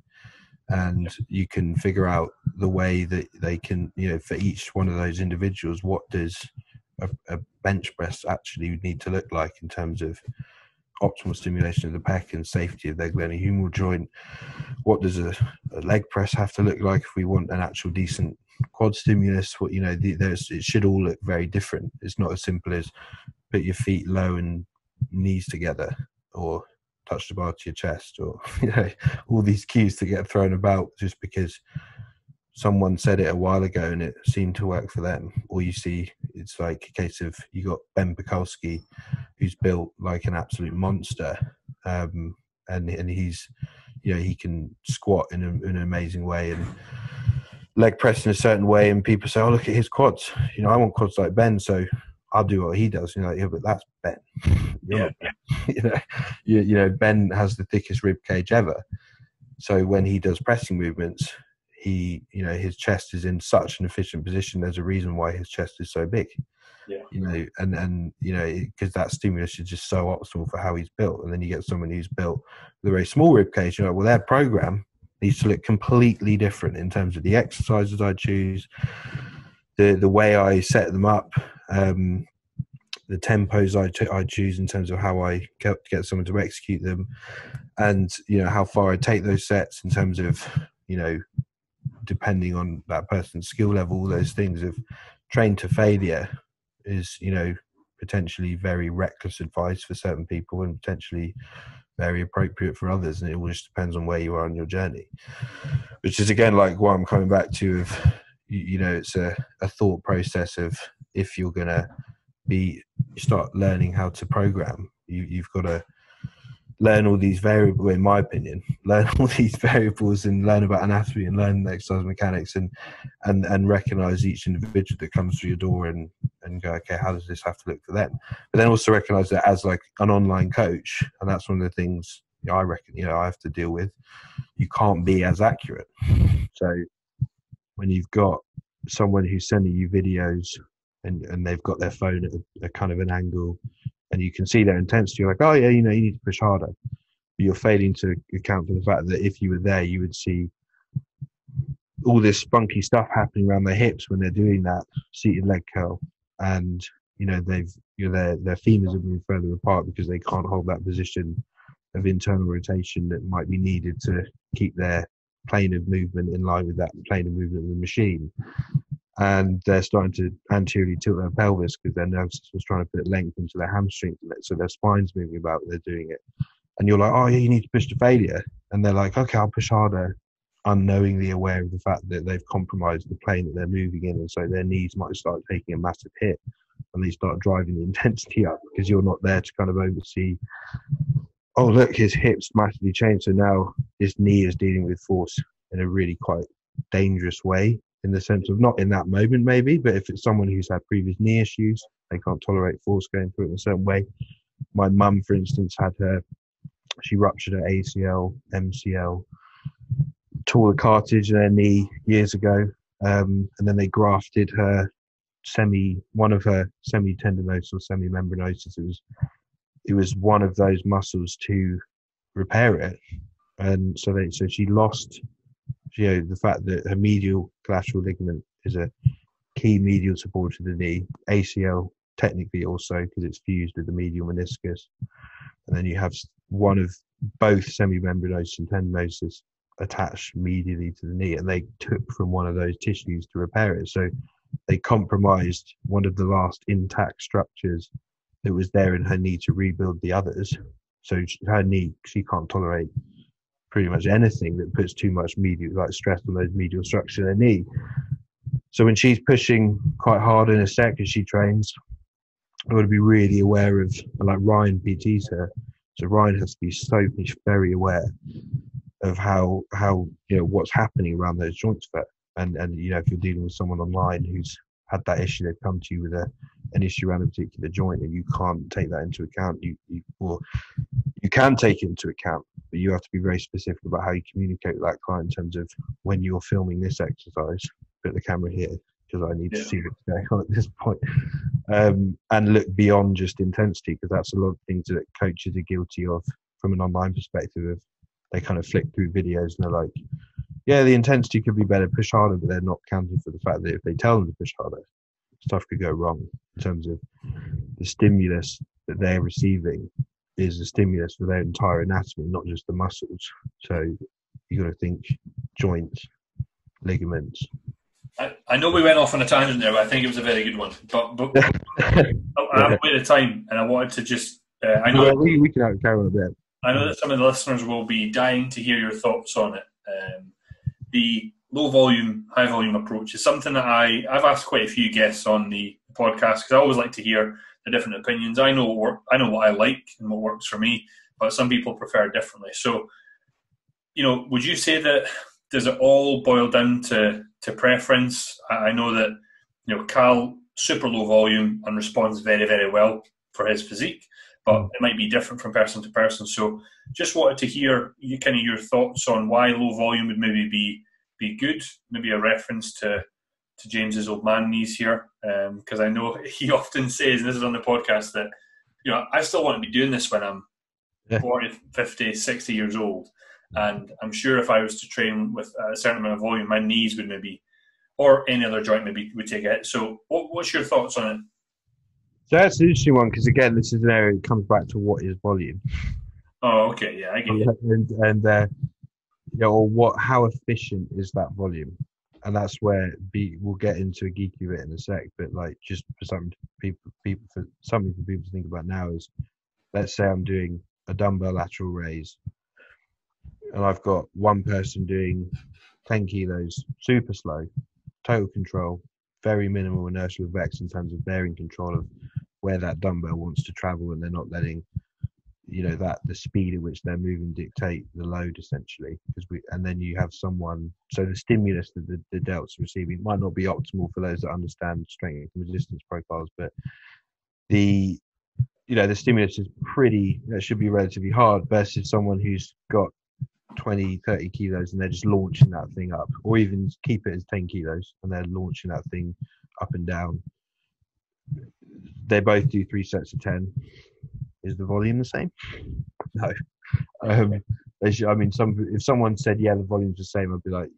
and you can figure out the way that they can, for each one of those individuals, what does a bench press actually need to look like in terms of optimal stimulation of the pec and safety of their glenohumeral joint. What does a leg press have to look like if we want an actual decent quad stimulus? What, it should all look very different. It's not as simple as put your feet low and knees together, or touch the bar to your chest, or all these cues to get thrown about just because someone said it a while ago and it seemed to work for them. Or you see, it's like a case of, you got Ben Pekulski, who's built like an absolute monster, and he's, he can squat in an amazing way and leg press in a certain way, and people say, oh, look at his quads, I want quads like Ben, so I'll do what he does. Yeah, but that's Ben. You're not Ben. Ben has the thickest rib cage ever, so when he does pressing movements, his chest is in such an efficient position. There's a reason why his chest is so big. Because that stimulus is just so optimal for how he's built. And then you get someone who's built with a very small rib cage, well, their program needs to look completely different in terms of the exercises I choose, the way I set them up, the tempos I choose in terms of how I get someone to execute them, and how far I take those sets in terms of depending on that person's skill level. All those things of trained to failure is potentially very reckless advice for certain people and potentially very appropriate for others, and it all just depends on where you are on your journey, which is again like what I'm coming back to of it's a thought process of, if you're gonna start learning how to program, you've got to learn all these variables, in my opinion, learn all these variables and learn about anatomy and learn exercise mechanics and recognize each individual that comes through your door and go, okay, how does this have to look for them? But then also recognize that as like an online coach, and that's one of the things I reckon, I have to deal with, you can't be as accurate. So when you've got someone who's sending you videos and they've got their phone at a kind of an angle, and you can see their intensity, you're like, oh yeah, you need to push harder. But you're failing to account for the fact that if you were there, you would see all this spunky stuff happening around their hips when they're doing that seated leg curl, and their femurs have moved further apart because they can't hold that position of internal rotation that might be needed to keep their plane of movement in line with that plane of movement of the machine. And they're starting to anteriorly tilt their pelvis because their nervous system's trying to put length into their hamstrings, so their spine's moving about when they're doing it. And you're like, oh yeah, you need to push to failure. And they're like, okay, I'll push harder, unknowingly aware of the fact that they've compromised the plane that they're moving in, and so their knees might start taking a massive hit, and they start driving the intensity up because you're not there to kind of oversee, oh look, his hips massively changed, so now his knee is dealing with force in a really quite dangerous way, in the sense of not in that moment maybe, but if it's someone who's had previous knee issues, they can't tolerate force going through it in a certain way. My mum, for instance, she ruptured her ACL, MCL, tore the cartilage in her knee years ago, and then they grafted one of her semi-tendinosis or semi-membranosis. It was one of those muscles to repair it, and so she lost the fact that her medial collateral ligament is a key medial support to the knee, ACL technically also because it's fused with the medial meniscus, and then you have one of both semi-membranosis and tendinosis attached medially to the knee, and they took from one of those tissues to repair it. So they compromised one of the last intact structures that was there in her knee to rebuild the others. So her knee, she can't tolerate pretty much anything that puts too much stress on those medial structures in her knee. So when she's pushing quite hard in a set as she trains, I want to be really aware of, like Ryan PTs her. So Ryan has to be very aware of how what's happening around those joints for her. And if you're dealing with someone online who's had that issue, they've come to you with an issue around a particular joint, and you can't take that into account. You can take it into account, but you have to be very specific about how you communicate with that client in terms of, when you're filming this exercise, put the camera here because I need to see what's going on at this point, and look beyond just intensity, because that's a lot of things that coaches are guilty of from an online perspective. Of they kind of flick through videos and they're like, yeah, the intensity could be better, push harder, but they're not counting for the fact that if they tell them to push harder, stuff could go wrong in terms of the stimulus that they're receiving is a stimulus for their entire anatomy, not just the muscles. So you got to think joints, ligaments. I know we went off on a tangent there, but I think it was a very good one. But I'm aware of time, and I wanted to just. I know. Well, we can carry on a bit. I know that some of the listeners will be dying to hear your thoughts on it. The low volume, high volume approach is something that I've asked quite a few guests on the podcast because I always like to hear the different opinions. I know what I like and what works for me, but some people prefer it differently. So, would you say that does it all boil down to preference? I know that Cal super low volume and responds very, very well for his physique, but it might be different from person to person. So just wanted to hear kind of your thoughts on why low volume would maybe be good, maybe a reference to James's old man knees here, because I know he often says, and this is on the podcast, that I still want to be doing this when I'm 40, 50, 60 years old. And I'm sure if I was to train with a certain amount of volume, my knees would maybe, or any other joint maybe, would take a hit. So what's your thoughts on it? So that's an interesting one because, again, this is an area that comes back to what is volume. Oh, okay, yeah, I get it. Or how efficient is that volume? And that's where we'll get into a geeky bit in a sec. But like, just for something for people to think about now is, let's say I'm doing a dumbbell lateral raise, and I've got one person doing 10 kilos, super slow, total control, very minimal inertial effects in terms of they're in control of where that dumbbell wants to travel, and they're not letting that the speed at which they're moving dictate the load essentially. And then you have someone, so the stimulus that the delt's receiving might not be optimal for those that understand strength and resistance profiles, but the stimulus is should be relatively hard versus someone who's got 20, 30 kilos and they're just launching that thing up, or even keep it as 10 kilos and they're launching that thing up and down. They both do 3 sets of 10. Is the volume the same? No. If someone said, yeah, the volume's the same, I'd be like,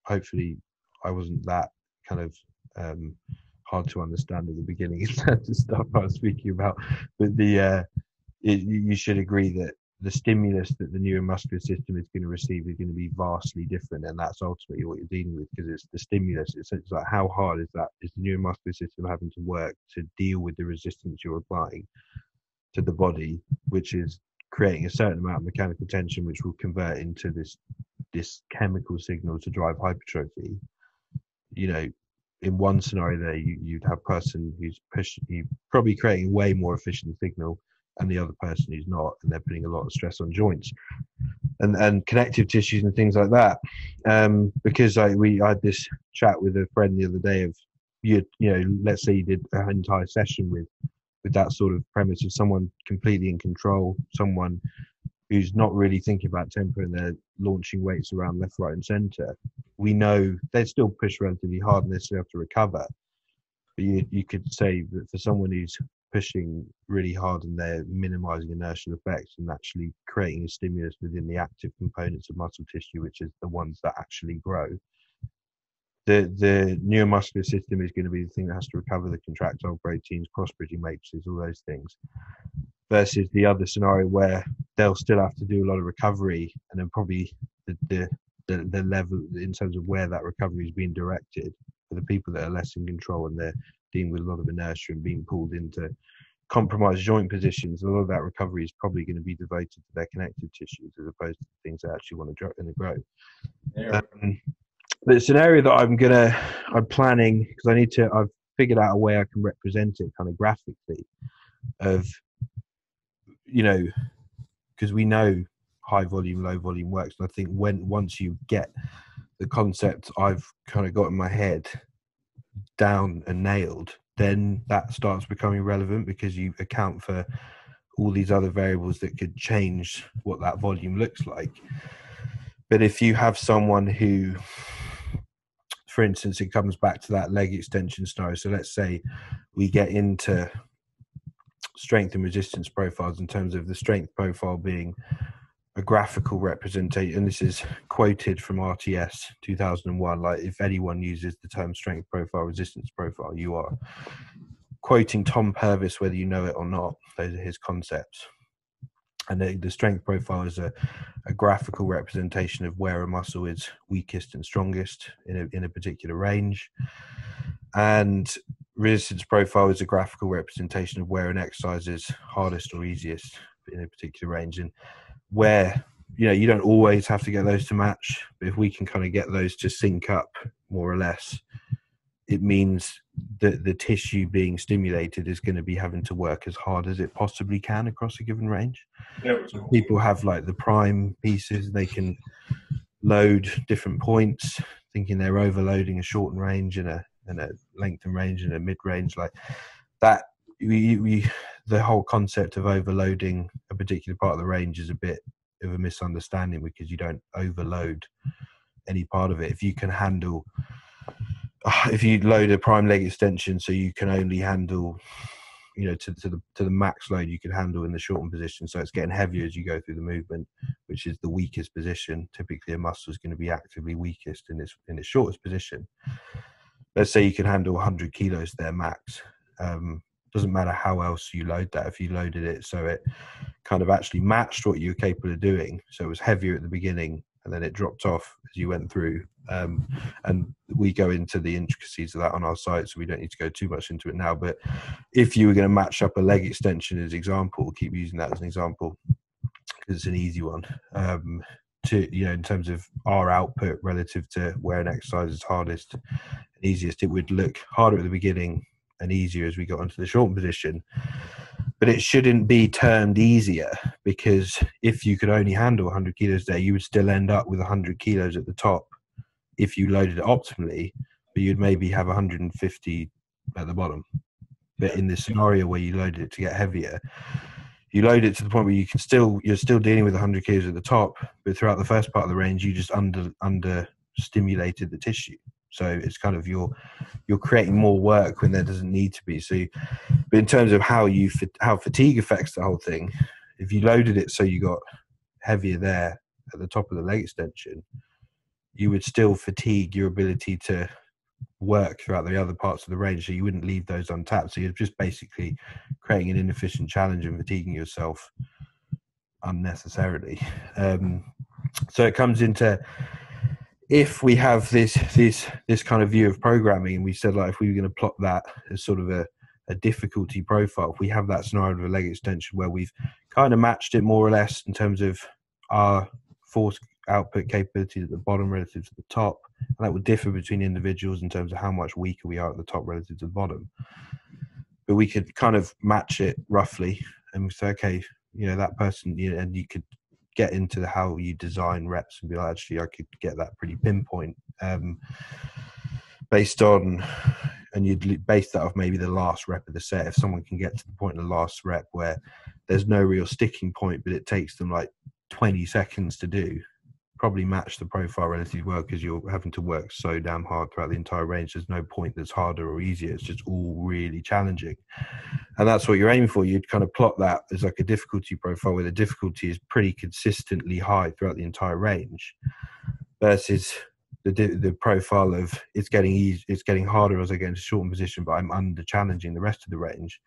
hopefully I wasn't that kind of hard to understand at the beginning in terms of stuff I was speaking about. But you should agree that the stimulus that the neuromuscular system is going to receive is going to be vastly different, and that's ultimately what you're dealing with, because it's the stimulus. It's like, how hard is the neuromuscular system having to work to deal with the resistance you're applying to the body, which is creating a certain amount of mechanical tension, which will convert into this chemical signal to drive hypertrophy. In one scenario there, you'd have a person who's probably creating a way more efficient signal, and the other person who's not, and they're putting a lot of stress on joints and connective tissues and things like that. Because I had this chat with a friend the other day of, let's say you did an entire session with that sort of premise of someone completely in control, someone who's not really thinking about tempo and they're launching weights around left, right, and center. We know they still push relatively hard and they still have to recover. But you could say that for someone who's pushing really hard and they're minimizing inertial effects and actually creating a stimulus within the active components of muscle tissue, which is the ones that actually grow, the neuromuscular system is going to be the thing that has to recover the contractile proteins, cross-bridging matrices, all those things, versus the other scenario where they'll still have to do a lot of recovery, and then probably the level in terms of where that recovery is being directed for the people that are less in control and they're dealing with a lot of inertia and being pulled into compromised joint positions. A lot of that recovery is probably going to be devoted to their connective tissues as opposed to things that actually want to grow. Yeah. But it's an area that I'm planning, because I've figured out a way I can represent it kind of graphically of, because we know high volume, low volume works. And I think once you get the concept I've kind of got in my head down and nailed, then that starts becoming relevant, because you account for all these other variables that could change what that volume looks like. But if you have someone who, for instance, it comes back to that leg extension scenario. So let's say we get into strength and resistance profiles in terms of the strength profile being a graphical representation, and this is quoted from RTS 2001. Like, if anyone uses the term strength profile, resistance profile, you are quoting Tom Purvis, whether you know it or not. Those are his concepts. And the strength profile is a graphical representation of where a muscle is weakest and strongest in a particular range. And resistance profile is a graphical representation of where an exercise is hardest or easiest in a particular range. And where, you don't always have to get those to match, but if we can kind of get those to sync up more or less, it means that the tissue being stimulated is going to be having to work as hard as it possibly can across a given range. So people have like the prime pieces, they can load different points, thinking they're overloading a shortened range and a lengthened range and a mid range like that. The whole concept of overloading a particular part of the range is a bit of a misunderstanding, because you don't overload any part of it. If you can handle, if you load a prime leg extension so you can only handle, to the max load you can handle in the shortened position, so it's getting heavier as you go through the movement, which is the weakest position. Typically a muscle is going to be actively weakest in its shortest position. Let's say you can handle 100 kilos there max. Doesn't matter how else you load that. If you loaded it so it kind of actually matched what you were capable of doing, so it was heavier at the beginning and then it dropped off as you went through. And we go into the intricacies of that on our site, so we don't need to go too much into it now. But if you were going to match up a leg extension as an example, we'll keep using that as an example because it's an easy one. In terms of our output relative to where an exercise is hardest and easiest, it would look harder at the beginning and easier as we got into the shortened position. But it shouldn't be termed easier, because if you could only handle 100 kilos there, you would still end up with 100 kilos at the top if you loaded it optimally, but you'd maybe have 150 at the bottom. But in this scenario where you loaded it to get heavier, you load it to the point where you're still dealing with 100 kilos at the top, but throughout the first part of the range, you just under stimulated the tissue. So it's kind of you're creating more work when there doesn't need to be. So, but in terms of how fatigue affects the whole thing, if you loaded it so you got heavier there at the top of the leg extension, you would still fatigue your ability to work throughout the other parts of the range. So you wouldn't leave those untapped. So you're just basically creating an inefficient challenge and fatiguing yourself unnecessarily. So it comes into, if we have this kind of view of programming, and we said, like, if we were going to plot that as sort of a difficulty profile, if we have that scenario of a leg extension where we've kind of matched it more or less in terms of our force output capabilities at the bottom relative to the top, and that would differ between individuals in terms of how much weaker we are at the top relative to the bottom, but we could kind of match it roughly and say, okay, that person, and you could get into how you design reps and be like, actually, I could get that pretty pinpoint based on, and you'd base that off maybe the last rep of the set. If someone can get to the point in the last rep where there's no real sticking point, but it takes them like 20 seconds to do, probably match the profile relatively well, because you're having to work so damn hard throughout the entire range. There's no point that's harder or easier. It's just all really challenging. And that's what you're aiming for. You'd kind of plot that as like a difficulty profile where the difficulty is pretty consistently high throughout the entire range, versus the profile of it's getting harder as I get into shortened position, but I'm under challenging the rest of the range.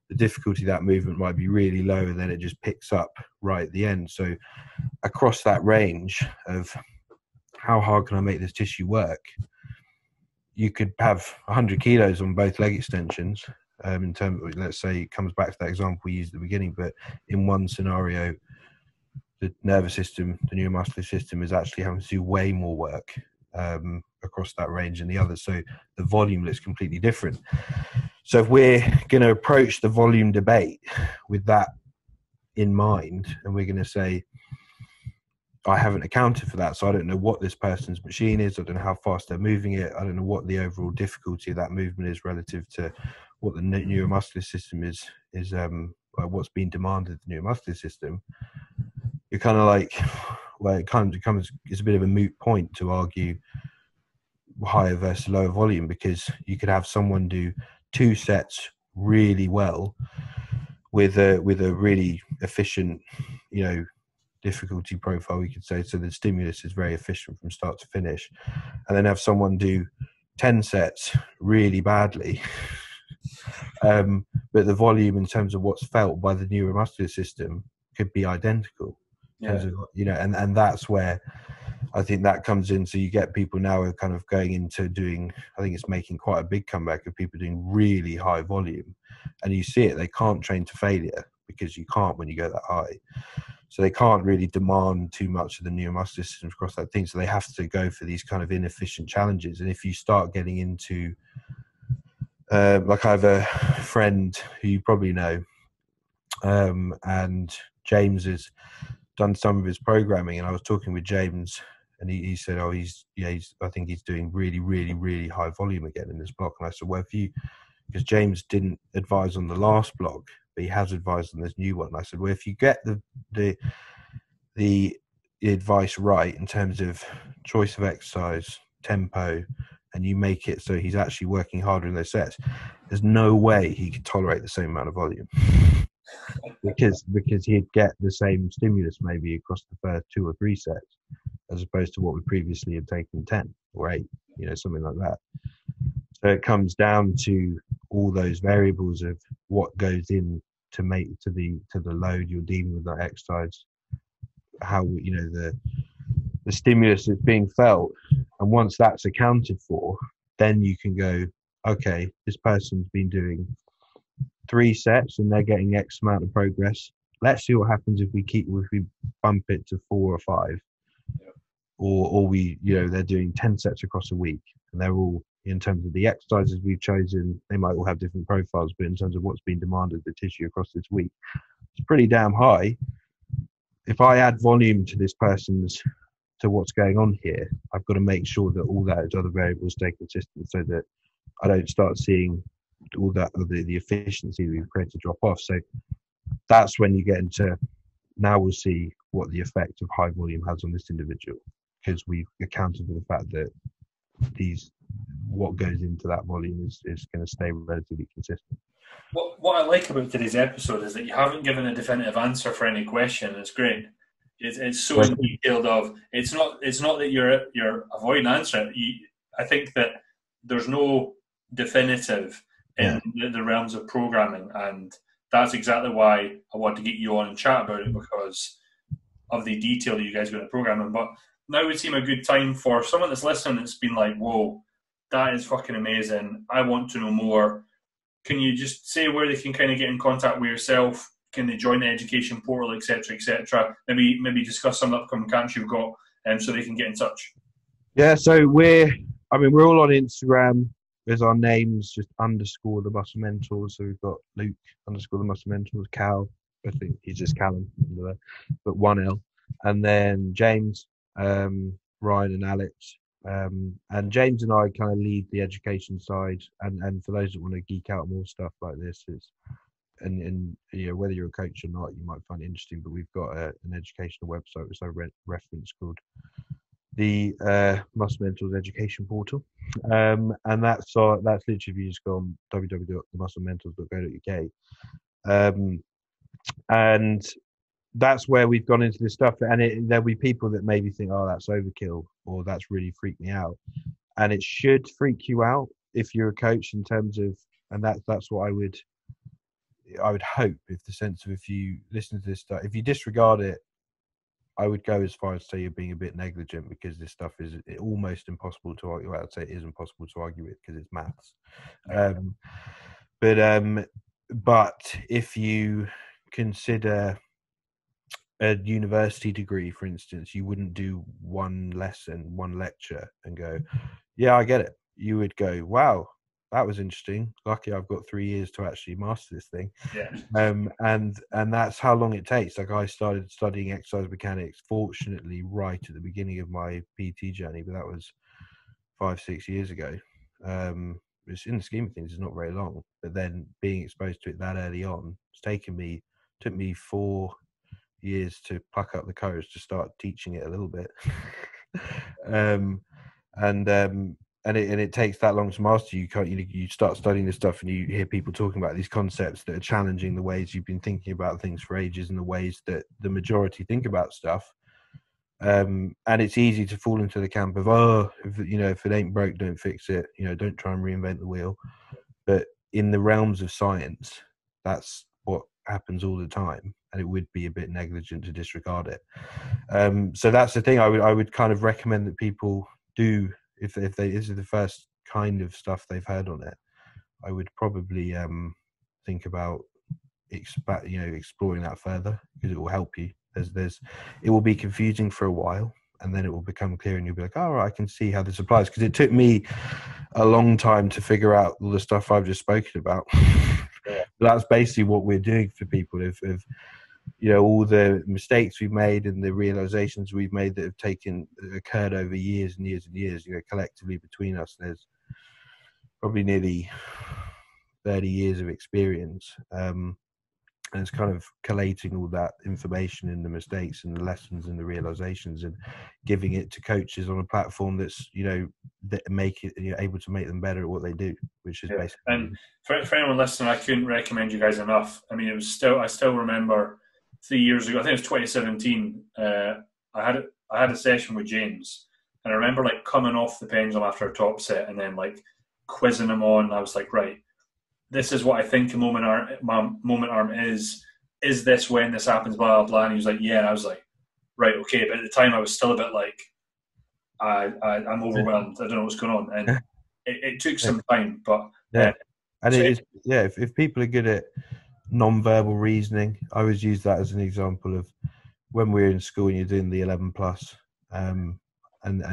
The difficulty of that movement might be really low, and then it just picks up right at the end. So across that range of how hard can I make this tissue work, you could have 100 kilos on both leg extensions. In terms of, let's say, it comes back to that example we used at the beginning, but in one scenario, the nervous system, the neuromuscular system, is actually having to do way more work across that range than the other. So the volume looks completely different. So if we're going to approach the volume debate with that in mind, and we're going to say, I haven't accounted for that, so I don't know what this person's machine is, I don't know how fast they're moving it, I don't know what the overall difficulty of that movement is relative to what the neuromuscular system is what's being demanded of the neuromuscular system, you're kind of like, well, it kind of becomes, it's a bit of a moot point to argue higher versus lower volume, because you could have someone do 2 sets really well with a really efficient, difficulty profile, we could say. So the stimulus is very efficient from start to finish, and then have someone do 10 sets really badly. But the volume in terms of what's felt by the neuromuscular system could be identical in terms Yeah. of, you know, and that's where I think that comes in. So you get people now who are kind of going into doing, I think it's making quite a big comeback of people doing really high volume, and you see it, they can't train to failure because you can't when you go that high. So they can't really demand too much of the neuromuscular systems across that thing. So they have to go for these kind of inefficient challenges. And if you start getting into, like I have a friend who you probably know, and James has done some of his programming, and I was talking with James, and he said, "Oh, I think he's doing really, really, really high volume again in this block." And I said, "Well, because James didn't advise on the last block, but he has advised on this new one." And I said, "Well, if you get the advice right in terms of choice of exercise, tempo, and you make it so he's actually working harder in those sets, there's no way he could tolerate the same amount of volume." because he'd get the same stimulus maybe across the first 2 or 3 sets, as opposed to what we previously had taken 10 or 8, you know, something like that. So it comes down to all those variables of what goes in to make to the load you're dealing with that exercise, how, you know, the stimulus is being felt, and once that's accounted for, then you can go, okay, this person's been doing 3 sets and they're getting X amount of progress. Let's see what happens if we bump it to 4 or 5, or we, you know, they're doing 10 sets across a week, and they're all, in terms of the exercises we've chosen, they might all have different profiles, but in terms of what's been demanded, the tissue across this week, it's pretty damn high. If I add volume to this person's, to what's going on here, I've got to make sure that all those other variables stay consistent, so that I don't start seeing all that the efficiency we've created drop off. So that's when you get into, now we'll see what the effect of high volume has on this individual, because we've accounted for the fact that what goes into that volume is going to stay relatively consistent. What I like about today's episode is that you haven't given a definitive answer for any question. It's great. It's so detailed. It's not that you're avoiding answering. I think that there's no definitive in the realms of programming, and that's exactly why I want to get you on and chat about it, because of the detail that you guys go into programming. But now would seem a good time for someone that's listening that's been like, "Whoa, that is fucking amazing. I want to know more." Can you just say where they can kind of get in contact with yourself? Can they join the education portal, etc., etc.? Maybe discuss some upcoming camps you've got, so they can get in touch. Yeah, so we're all on Instagram. There's our names, just underscore the muscle mentors. So we've got Luke underscore the muscle mentors, Cal, I think he's just Callum, but 1L, and then James, Ryan, and Alex. And James and I kind of lead the education side, and for those that want to geek out more stuff like this, and you know, whether you're a coach or not, you might find it interesting. But we've got an educational website which I reference called the Muscle Mentors Education Portal, and that's literally, if you just go on www.themusclementors.co.uk, and that's where we've gone into this stuff. And there'll be people that maybe think, "Oh, that's overkill," or "That's really freaked me out," and it should freak you out if you're a coach, in terms of, and that's what I would hope, if the sense of, if you listen to this stuff, if you disregard it, I would go as far as to say you're being a bit negligent, because this stuff is almost impossible to argue. Well, I'd say it is impossible to argue with, because it's maths. But if you consider a university degree, for instance, you wouldn't do one lesson, one lecture and go, "Yeah, I get it." You would go, "Wow, that was interesting. Lucky I've got 3 years to actually master this thing." Yeah. And that's how long it takes. Like, I started studying exercise mechanics, fortunately, right at the beginning of my PT journey, but that was 5-6 years ago. It's, in the scheme of things, it's not very long. But then being exposed to it that early on, took me 4 years to pluck up the courage to start teaching it a little bit. And it takes that long to master. You start studying this stuff, and you hear people talking about these concepts that are challenging the ways you've been thinking about things for ages, and the ways that the majority think about stuff. And it's easy to fall into the camp of, "Oh, if it ain't broke, don't fix it. Don't try and reinvent the wheel." But in the realms of science, that's what happens all the time. and it would be a bit negligent to disregard it. So that's the thing. I would kind of recommend that people do, if this is the first kind of stuff they've heard on it, I would probably think about exploring that further, because it will help you. It will be confusing for a while, and then it will become clear, and you'll be like, oh, right, I can see how this applies. Because it took me a long time to figure out all the stuff I've just spoken about. Yeah. That's basically what we're doing for people. If all the mistakes we've made and the realizations we've made that have occurred over years and years and years, collectively between us, there's probably nearly 30 years of experience. And it's kind of collating all that information and the mistakes and the lessons and the realizations, and giving it to coaches on a platform that's that make it able to make them better at what they do, which is basically. And for anyone listening, I couldn't recommend you guys enough. I mean, I still remember 3 years ago, I think it was 2017. I had a session with James, and I remember like coming off the pendulum after a top set and then like quizzing him on. I was like, right, this is what I think a moment arm is. Is this when this happens, blah, blah, blah. And he was like, yeah. And I was like, right, okay. But at the time I was still a bit like, I'm overwhelmed. I don't know what's going on. And it took some time, but if people are good at non-verbal reasoning, I always use that as an example of when we're in school and you're doing the 11 plus, and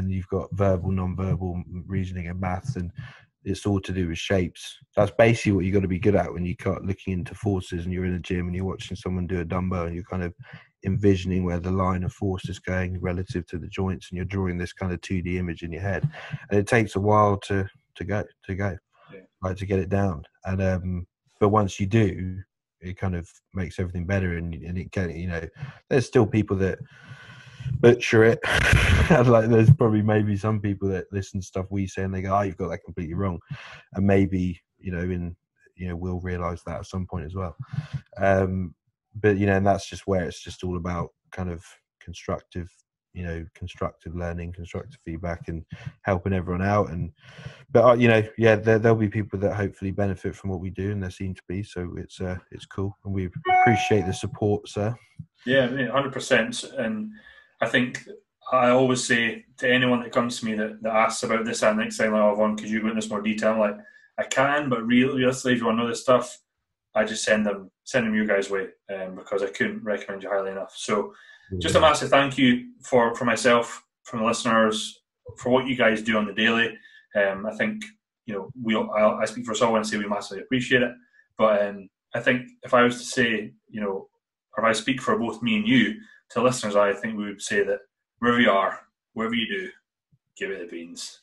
you've got verbal, non-verbal reasoning and maths, and it's all to do with shapes. That's basically what you got to be good at when you start looking into forces and you're in a gym and you're watching someone do a dumbbell and you're kind of envisioning where the line of force is going relative to the joints, and you're drawing this kind of 2D image in your head. And it takes a while to go, like to get it down. And but once you do, it kind of makes everything better. And it can, there's still people that butcher it. Like there's probably maybe some people that listen to stuff we say and they go, oh, you've got that completely wrong. And maybe we'll realize that at some point as well. But and that's just where it's just all about kind of constructive learning, constructive feedback, and helping everyone out. But there'll be people that hopefully benefit from what we do, and there seem to be. So it's cool, and we appreciate the support, sir. Yeah, 100%. And I think I always say to anyone that comes to me that asks about this and next time, like, Vaughn, could you go into this more detail? I'm like, I can, but realistically, if you want to know this stuff, I just send them your guys' way, because I couldn't recommend you highly enough. So just a massive thank you for myself, from the listeners, for what you guys do on the daily. I think, I speak for us all when I say we massively appreciate it. But I think if I was to say, or if I speak for both me and you, to listeners, I think we would say that wherever you are, wherever you do, give it the beans.